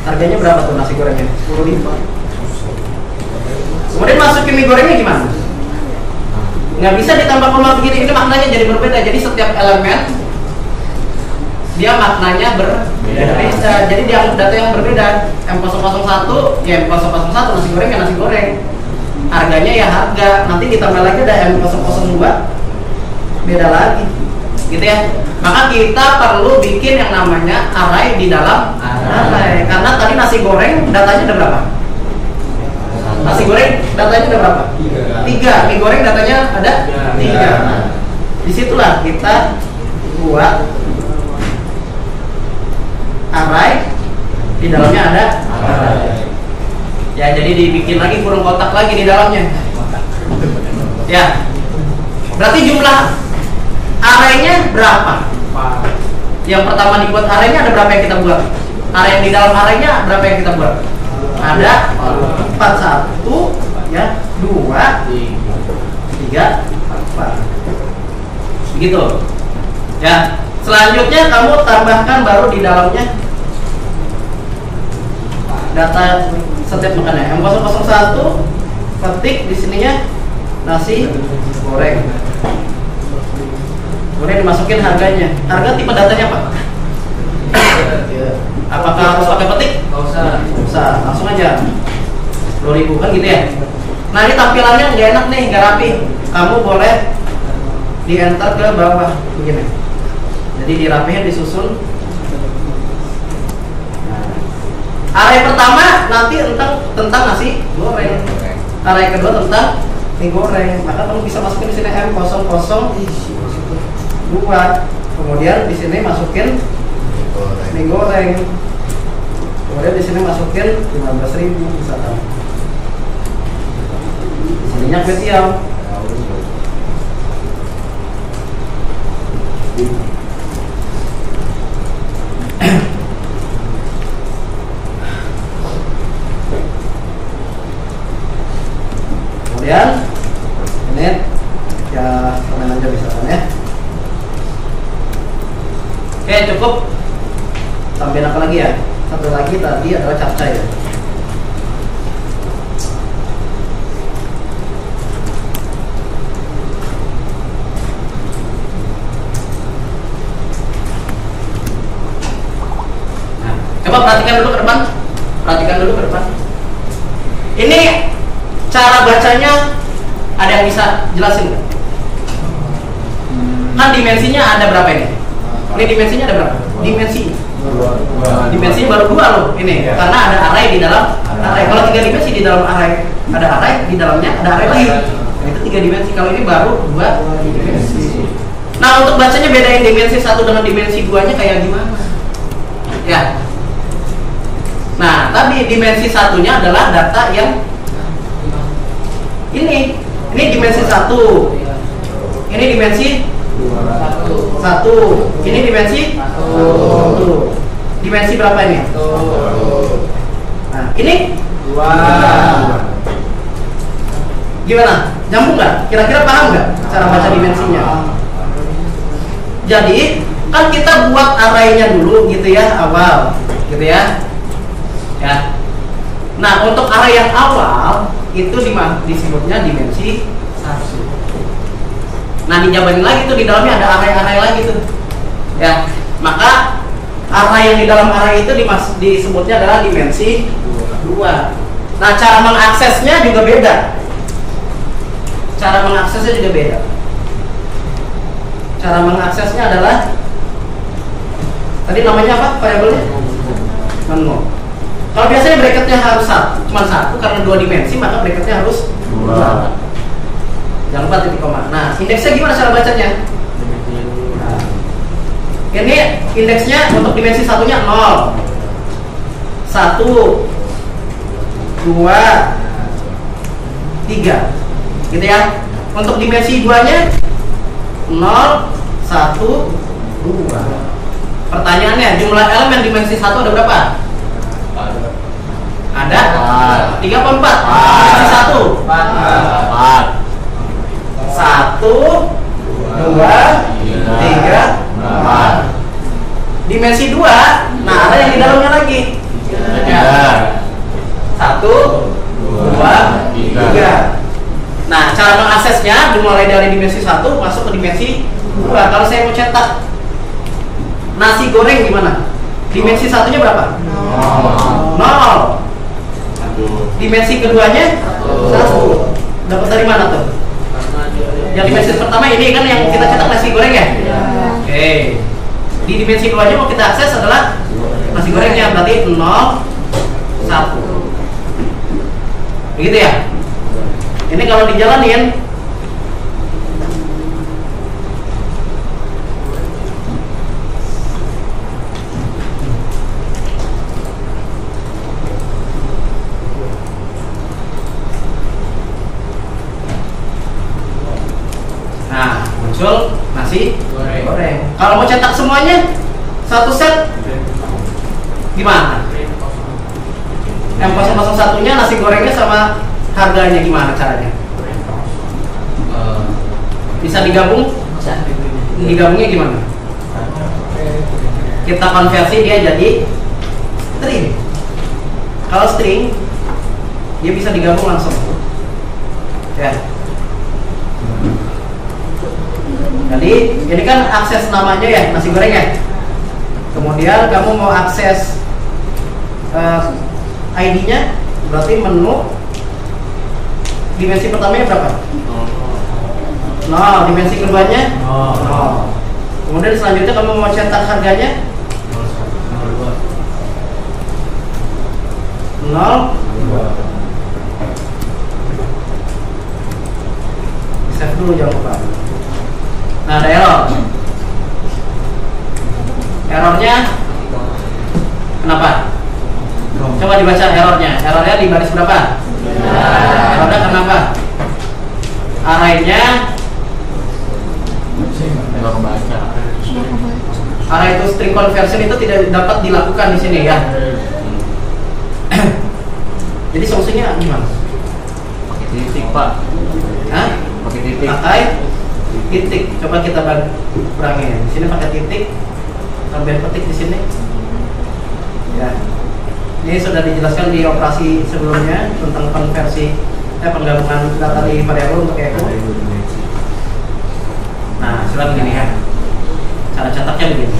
Harganya berapa tuh nasi gorengnya? 10.000. Kemudian masukin mie gorengnya gimana? Nggak bisa ditambah koma begini, ini maknanya jadi berbeda. Jadi setiap elemen dia maknanya berbeda. Jadi dia data yang berbeda. M001 ya M001 nasi goreng ya nasi goreng. Harganya ya harga. Nanti ditambah lagi ada M002 beda lagi. Gitu ya. Maka kita perlu bikin yang namanya array di dalam array. Karena tadi nasi goreng datanya ada berapa? Nasi goreng datanya ada berapa? 3. Mie goreng datanya ada 3. Nah, disitulah kita buat array di dalamnya ada array. Ya, jadi dibikin lagi kurung kotak lagi di dalamnya. Ya. Berarti jumlah arraynya berapa? Yang pertama dibuat arraynya ada berapa yang kita buat? Array yang di dalam arraynya berapa yang kita buat? Ada 4, 1 ya, 2 3 4. Begitu. Ya. Selanjutnya kamu tambahkan baru di dalamnya data setiap makannya. M001 ketik di sininya nasi goreng. Kemudian dimasukin harganya. Harga tipe datanya apa? Apakah harus pakai petik? Nggak usah. Nggak usah, langsung aja 10.000 kan gitu ya. Nah ini tampilannya nggak enak nih, nggak rapi. Kamu boleh di enter ke bawah begini. Jadi dirapihin, disusun. Nah, array pertama nanti tentang nasi goreng. Array kedua tentang mie goreng. Maka kamu bisa masukin di sini M002. Kemudian di sini masukin mie goreng. Kemudian di sini masukin 15.000 misalkan. Di sininya kue tiaw. Kemudian ini ya komen aja misalkan ya. Oke, cukup. Tambahin apa lagi ya? Satu lagi tadi adalah captcha ya. Nah, coba perhatikan dulu ke depan. Perhatikan dulu ke depan. Ini cara bacanya ada yang bisa jelasin nggak? Kan dimensinya ada berapa ini? Ini dimensinya ada berapa? Dimensinya baru 2 loh ini, karena ada array di dalam array. Kalau 3 dimensi di dalam array ada array, di dalamnya ada array lagi. Nah, itu 3 dimensi. Kalau ini baru 2 dimensi. Nah, untuk bacanya bedain dimensi 1 dengan dimensi 2-nya kayak gimana? Ya. Nah, tadi dimensi 1-nya adalah data yang ini dimensi 1, ini dimensi 1, ini dimensi 1. Dimensi berapa ini? Nah, ini 2. Gimana? Nyambung nggak? Kira-kira paham nggak cara baca dimensinya? Jadi kan kita buat arraynya dulu gitu ya, awal gitu ya. Ya. Nah, untuk array yang awal itu disebutnya dimensi 1. Nah, dijabarin lagi tuh di dalamnya ada array-array lagi tuh. Ya. Maka array yang di dalam array itu disebutnya adalah dimensi 2. Nah, cara mengaksesnya juga beda. Cara mengaksesnya adalah tadi namanya apa variabelnya? Menu. Kalau biasanya bracketnya harus cuma 1 karena 2 dimensi, maka bracketnya harus 2. Jangan lupa titik koma. Nah, indeksnya gimana cara bacanya? Nah, ini indeksnya untuk dimensi 1-nya 0, 1, 2, 3, gitu ya. Untuk dimensi 2-nya 0, 1, 2. Pertanyaannya, jumlah elemen dimensi 1 ada berapa? Ada 3 apa 4? Dimensi 1 4. 1, 2, 3, 4. Dimensi 2, nah ada yang di dalamnya lagi. 1, 2, 3. Nah, cara mengaksesnya dimulai dari dimensi 1 masuk ke dimensi 2. Kalau saya mau cetak nasi goreng gimana? Dimensi 1-nya berapa? 0. Dimensi keduanya 1. Dapat dari mana tuh? Yang dimensi pertama ini kan yang kita cetak nasi goreng ya? Oke. Di dimensi 2-nya mau kita akses adalah nasi gorengnya, berarti 0, 1. Begitu ya? Ini kalau dijalanin nah, muncul nasi goreng. Kalau mau cetak semuanya satu set gimana? M001-nya nasi gorengnya sama harganya gimana caranya? Bisa digabung? Digabungnya gimana? Kita konversi dia jadi string. Kalau string dia bisa digabung langsung. Ya. Jadi ini kan akses namanya ya, nasi goreng ya. Kemudian kamu mau akses ID-nya, berarti menu dimensi pertamanya berapa? 0. Dimensi keduanya 0. Kemudian selanjutnya kamu mau cetak harganya 0. Save dulu, jangan lupa. Nah, ada error. Errornya kenapa? Coba dibaca errornya. Errornya di baris berapa? Errornya kenapa? Arraynya array itu string conversion itu tidak dapat dilakukan di sini ya. Jadi solusinya gimana? Pakai titik, Pak. Hah? Pakai titik. Pakai titik. Coba kita kurangin. Di sini pakai titik. Sambil petik di sini. Ya. Ini sudah dijelaskan di operasi sebelumnya tentang konversi penggabungan data di variabel untuk echo. Nah, silakan begini ya. Cara cetaknya begini.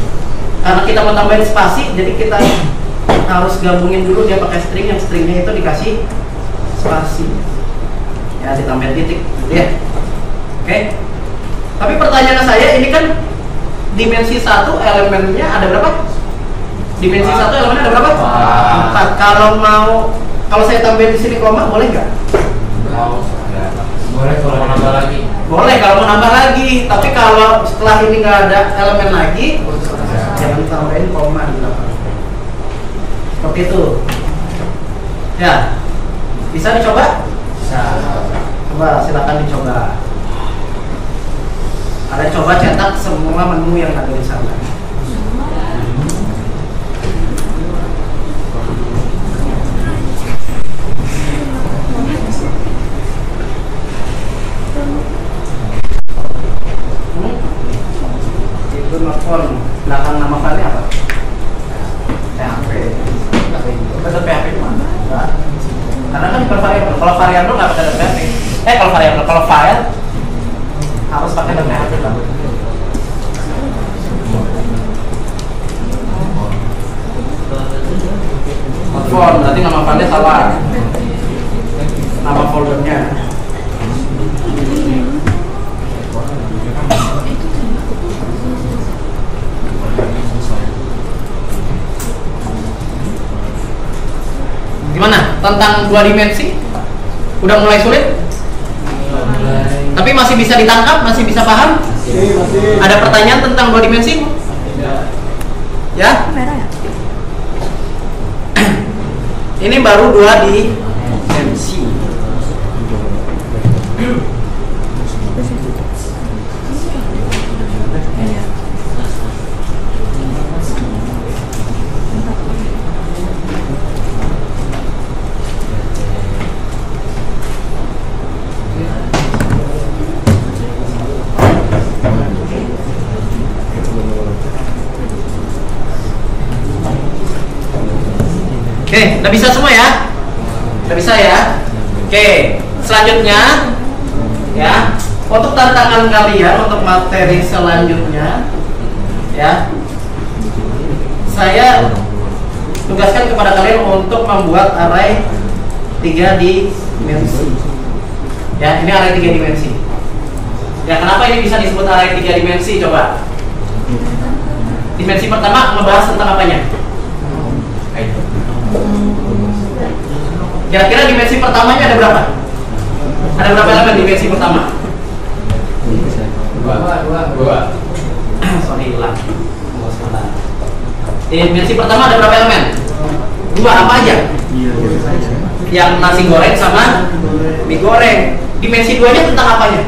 Karena kita mau tambahin spasi, jadi kita harus gabungin dulu dia pakai string, yang stringnya itu dikasih spasi. Ya, ditambahin titik, gitu ya. Oke. Tapi pertanyaan saya, ini kan dimensi 1 elemennya ada berapa? Dimensi 1 elemennya ada berapa? 4. Kalau saya tambahin di sini koma, boleh nggak? Boleh kalau mau nambah lagi. Boleh kalau mau nambah lagi. Tapi kalau setelah ini nggak ada elemen lagi, jangan tambahin koma di belakang. Seperti itu. Ya, bisa dicoba? Bisa. Coba silakan dicoba. Kalian coba cetak semua menu yang ada di sana. Itu nelfon belakang nama filenya apa? PHP. Ada PHP di mana? Enggak. Karena kan per variabel. Kalau variabel nggak pakai PHP. Kalau variabel, kalau file harus pakai PHP kan? Phone berarti nama filenya salah. Nama foldernya. Gimana? Tentang 2 dimensi? Udah mulai sulit? Tapi masih bisa ditangkap? Masih bisa paham? Masih. Ada pertanyaan tentang 2 dimensi? Ya? Ini baru 2 dimensi. Oke, udah bisa semua ya? Udah bisa ya? Oke, selanjutnya ya, untuk tantangan kalian untuk materi selanjutnya ya, saya tugaskan kepada kalian untuk membuat array 3 dimensi. Ya, ini array 3 dimensi. Ya, kenapa ini bisa disebut array 3 dimensi? Coba. Dimensi pertama membahas tentang apanya? Kira-kira dimensi pertamanya ada berapa? Ada berapa elemen dimensi pertama? 2. Sorry, hilang. Dimensi pertama ada berapa elemen? 2, apa aja? Yang nasi goreng sama mie goreng. Dimensi 2-nya tentang apanya?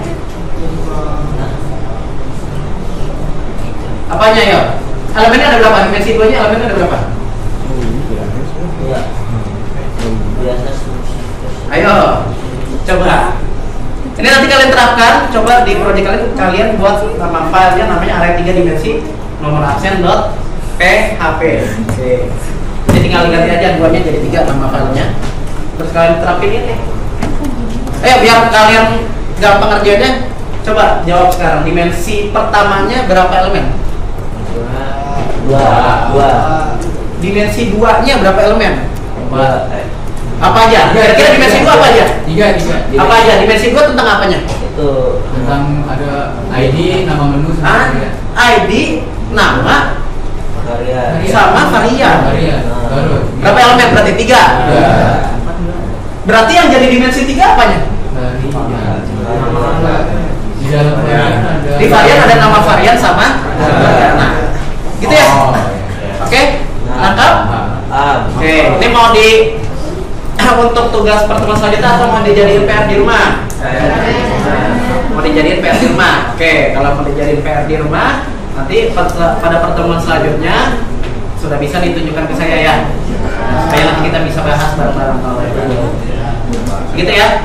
Apanya ya? Elemennya ada berapa? Dimensi 2-nya elemennya ada berapa? Ayo, coba. Ini nanti kalian terapkan, coba di project kalian buat nama filenya namanya array 3 dimensi nomor absen.php. Jadi tinggal ganti aja 2-nya jadi 3 nama filenya. Terus kalian terapin ini. Ayo biar kalian gampang ngerjainnya, coba jawab sekarang. Dimensi pertamanya berapa elemen? 2. Dimensi 2-nya berapa elemen? 4. Apa aja? Kira-kira dimensi 2 apa aja? 3. Apa aja? Dimensi 2 tentang apanya? Itu Tentang ada ID, nama menu ID, nama, varian. sama varian. Baru. Berapa elemen? Berarti 3. Berarti yang jadi dimensi 3 apanya? Di dalam varian ada. Di varian ada nama varian sama varian. Nah, gitu ya? Oke? Lengkap? Oke, ini mau di untuk tugas pertemuan selanjutnya atau mau dijadiin PR di rumah? Mau dijadiin PR di rumah. Oke, kalau mau dijadiin PR di rumah, nanti pada pertemuan selanjutnya sudah bisa ditunjukkan ke saya ya, supaya nanti kita bisa bahas bareng-bareng. Gitu ya.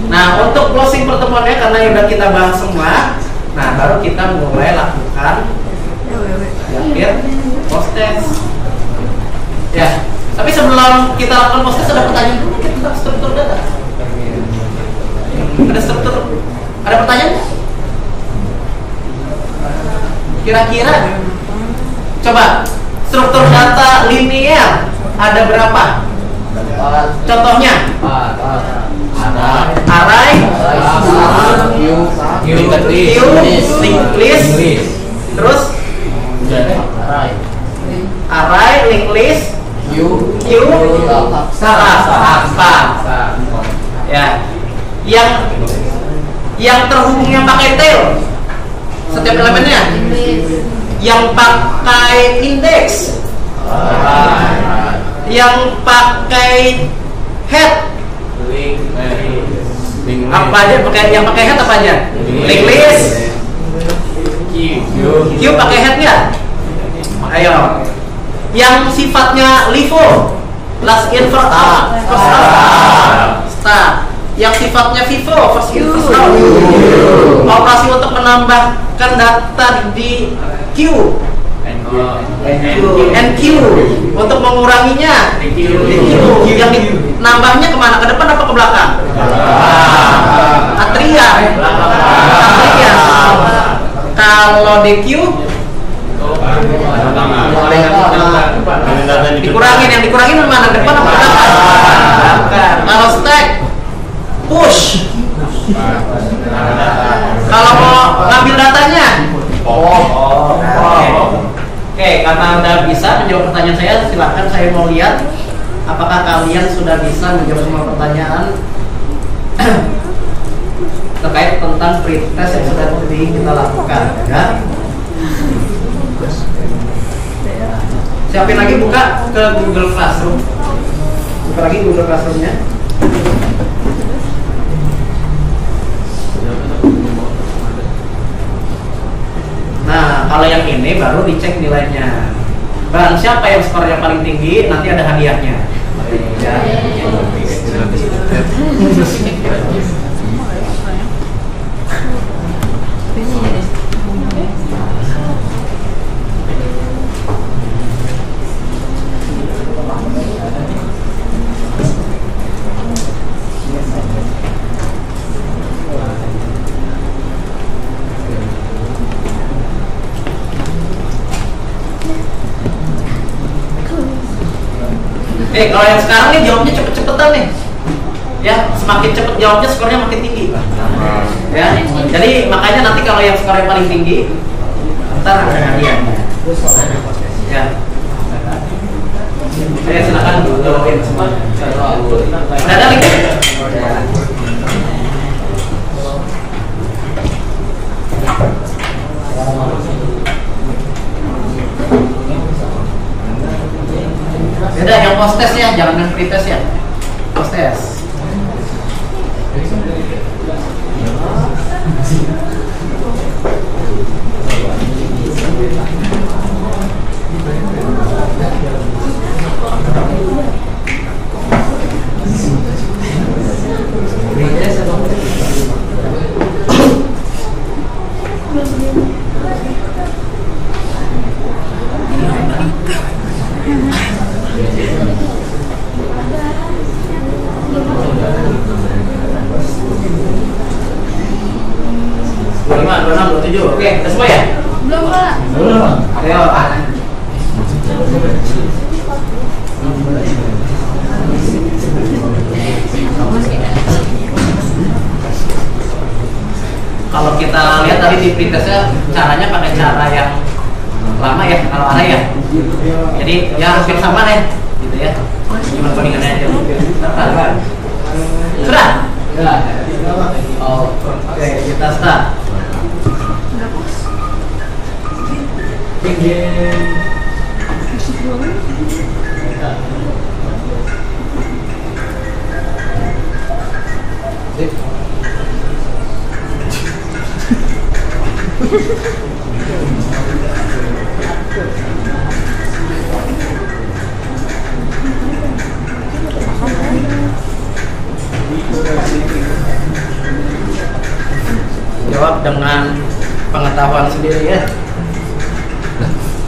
Nah, untuk closing pertemuannya karena udah kita bahas semua, nah baru kita mulai lakukan akhir post test. Ya. Tapi sebelum kita lakukan post test ada pertanyaan dulu tentang struktur data. Ada struktur, ada pertanyaan? Kira-kira, coba struktur data linear ada berapa? Contohnya, array, linked list, terus array, linked list, ya, yang terhubungnya pakai tail setiap elemennya, yang pakai indeks, yang pakai head, Apa aja yang pakai head apa aja? Link list. Q pakai head nggak? Ayo. Yang sifatnya LIFO, last in first out, start. Yang sifatnya FIFO, first in first out. Operasi untuk menambahkan data di Q. NQ untuk menguranginya DQ. Yang nambahnya kemana? Ke depan apa ke belakang? Atria. Kalau DQ dikurangin, yang dikurangin mana? Ke depan apa ke belakang? Kalau stack push. Kalau mau ngambil datanya Oke, karena Anda bisa menjawab pertanyaan saya, silakan saya mau lihat apakah kalian sudah bisa menjawab semua pertanyaan terkait tentang pretest yang sudah kita lakukan, ya. Siapin lagi, buka ke Google Classroom. Buka lagi Google Classroom-nya. Nah, kalau yang ini baru dicek nilainya. Dan siapa yang skornya paling tinggi, nanti ada hadiahnya. Ya. Kalau yang sekarang nih jawabnya cepet-cepetan nih, ya, semakin cepet jawabnya skornya makin tinggi, ya. Jadi makanya nanti kalau yang skornya paling tinggi, ntar ada hadiahnya. Ya. Silakan jawabin semua. Udah ada link? Beda yang post test ya, jangan yang pre test ya. Post test. Oke, udah semua ya? Belum, Pak. Belum. Ayo. Kalau kita lihat tadi di pretestnya, caranya pakai cara yang lama ya, kalau array ya. Jadi ya hampir sama ya, gitu ya. Cuma bandingannya aja. Sudah? Sudah. Oh, oke, kita start. Jawab dengan pengetahuan sendiri ya.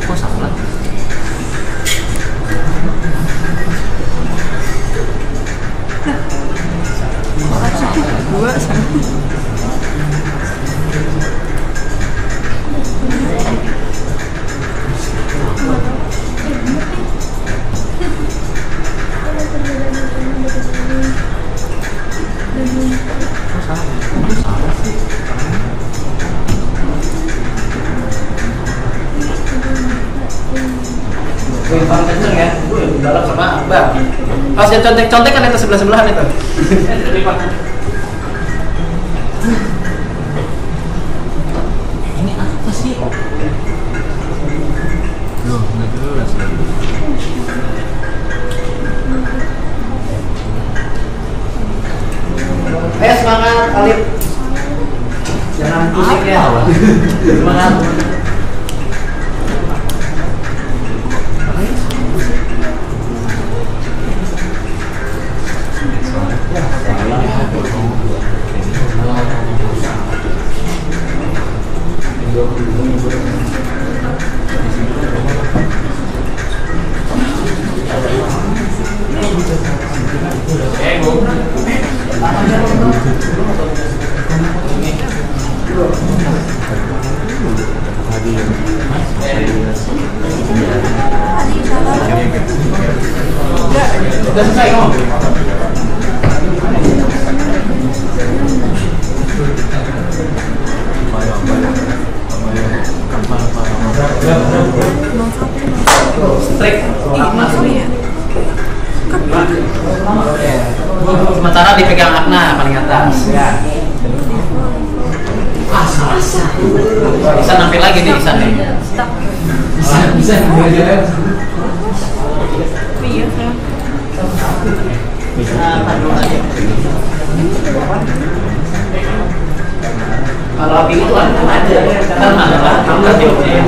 Kok salah? Dua sama. Wimpang kenceng ya, dalam sama Bang. Pas yang contek-contek kan itu sebelah-sebelahan itu. Ini apa sih? Loh, nggak jelas. Ayo semangat. valid. Jangan pusing ya. Semangat. Udah selesai kamu? Strik. Sementara dipegang Akna paling atas ya. Bisa nampil lagi nih Isan nih. Bisa kalau pilih itu aja kan masalah angkat jawabnya.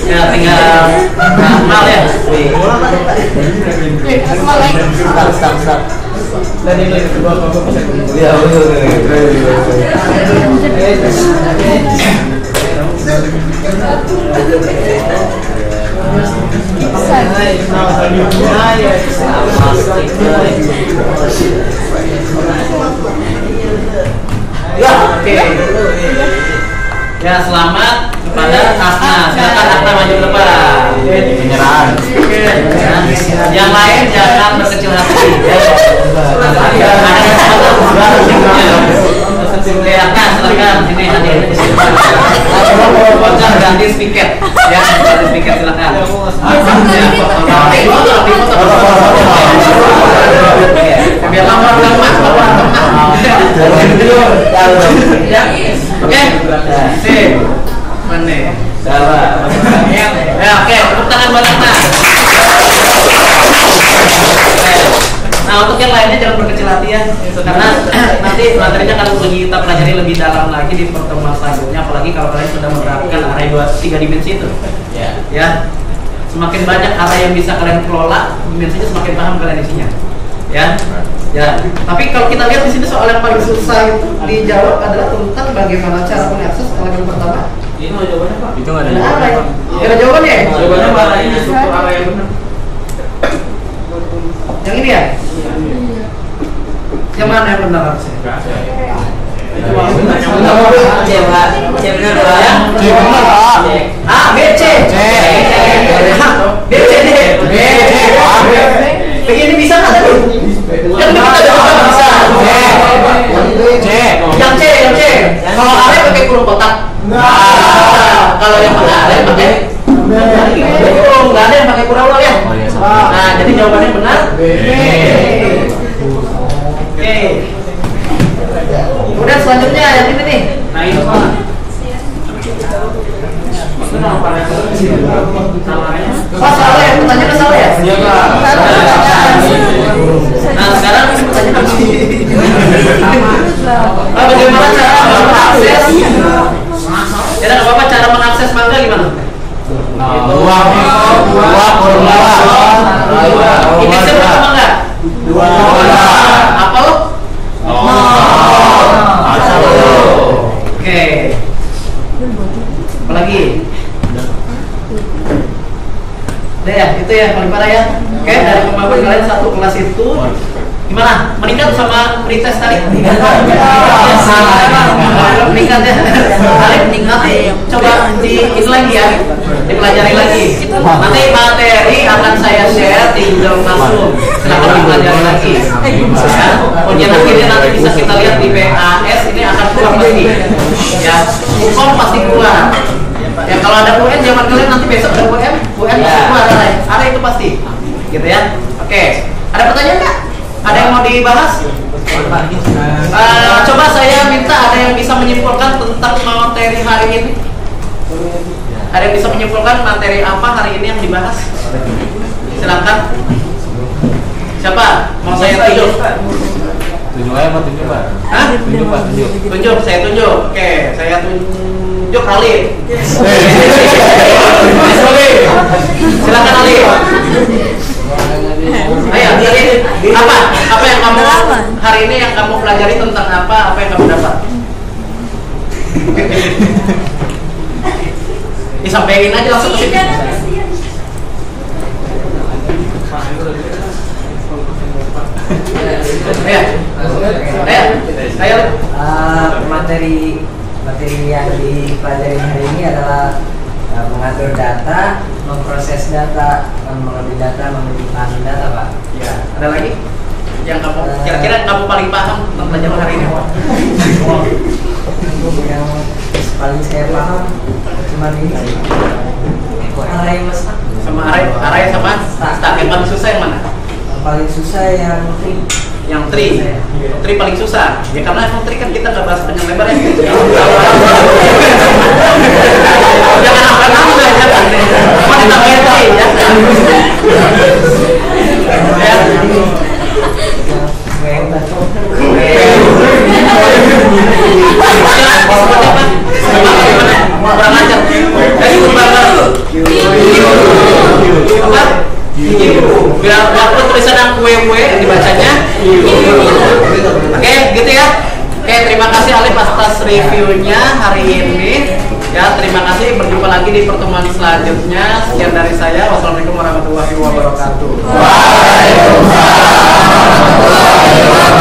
Ya tinggal mal ya. Start. Dan ini kedua apa bisa. Ya betul. Ya, oke. Ya, selamat kepada Akna. Silakan Akna maju ke depan. Penyerahan. Yang lain jangan berkecil hati. Oke, Akna silakan. Ini hadir di sini. Voucher ganti tiket. Ya, ganti tiket silakan. Biar lama-lama. Oke, sip. Mana? Salah. Ya, oke, tepuk tangan buat Akna. Nah, untuk yang lainnya jangan berkecil hati ya, karena nanti materinya akan kita pelajari lebih dalam lagi di pertemuan selanjutnya, apalagi kalau kalian sudah menerapkan array 3 dimensi itu. Ya, semakin banyak array yang bisa kalian kelola, dimensinya semakin paham kalian isinya. Ya. Tapi kalau kita lihat di sini soal yang paling susah itu dijawab adalah tentang bagaimana cara mengakses elemen pertama. Ini mau jawabannya Pak? Itu nggak ada jawabannya Pak. Ada jawabannya? Jawabannya Pak, ini struktur array yang benar. Yang ini ya? Yang mana yang benar harusnya? Itu benar ya? A, B, C. B, C, D. Begini bisa nggak tadi? Yang kita jawab bisa. Yang C. Kalau array pakai kurung kotak. Kalau yang pakai array pakai nggak ada yang pakai kurang ulang ya. Nah, jadi jawabannya benar. Oke. bagaimana cara mengakses? Ya, nggak apa-apa, cara mengakses mangga gimana? Dua formula. Indeksnya berapa mangga? Dua. Apa lo? Oke. Apa lagi? Udah ya, itu ya paling parah ya. Oke, dari kemarin kalian satu kelas itu gimana? Meningkat sama pretest tadi? Meningkat ya. Kalian nanti coba di ini lagi ya, dipelajari lagi. Nanti materi akan saya share, tinggal masuk. Silahkan dipelajari lagi. Ya, ujian akhirnya nanti bisa kita lihat di PAS ini akan keluar pasti. Ya, hukum pasti keluar. Ya kalau ada UN zaman kalian nanti besok ada UN pasti keluar ada itu pasti. Gitu ya. Oke. Ada pertanyaan nggak? Ada yang mau dibahas? Coba saya minta ada yang bisa menyimpulkan tentang materi hari ini. Ada yang bisa menyimpulkan materi apa hari ini yang dibahas? Silakan. Siapa? Mau saya tunjuk? Tunjuk aja Pak, tunjuk Pak. Hah? Tunjuk Pak, tunjuk. Tunjuk, saya tunjuk. Oke, saya tunjuk Khalid. Silakan Khalid. Ayo, apa yang kamu hari ini yang kamu pelajari tentang apa yang kamu dapat? Disampaikan aja langsung ke sini. Ayo. Materi yang dipelajari hari ini adalah mengatur data, memproses data, mengambil data, memahami data, Pak. Ya, ada lagi yang kamu kira-kira kamu paling paham tentang pelajaran hari ini? Yang paling saya paham cuma ini array mas. Sama array sama stack. Yang paling susah yang mana? Yang paling susah yang tri paling susah. Ya karena emang tri kan kita nggak bahas panjang lebar ya. Jangan apa-apa ya. Cuma ditambahin tri ya. Kurang ajar. Dari biar waktu tulisan yang kue dibacanya. Oke, gitu ya. Oke, terima kasih Alif atas reviewnya hari ini. Ya, terima kasih. Berjumpa lagi di pertemuan selanjutnya. Sekian dari saya. Wassalamualaikum warahmatullahi wabarakatuh. Waalaikumsalam.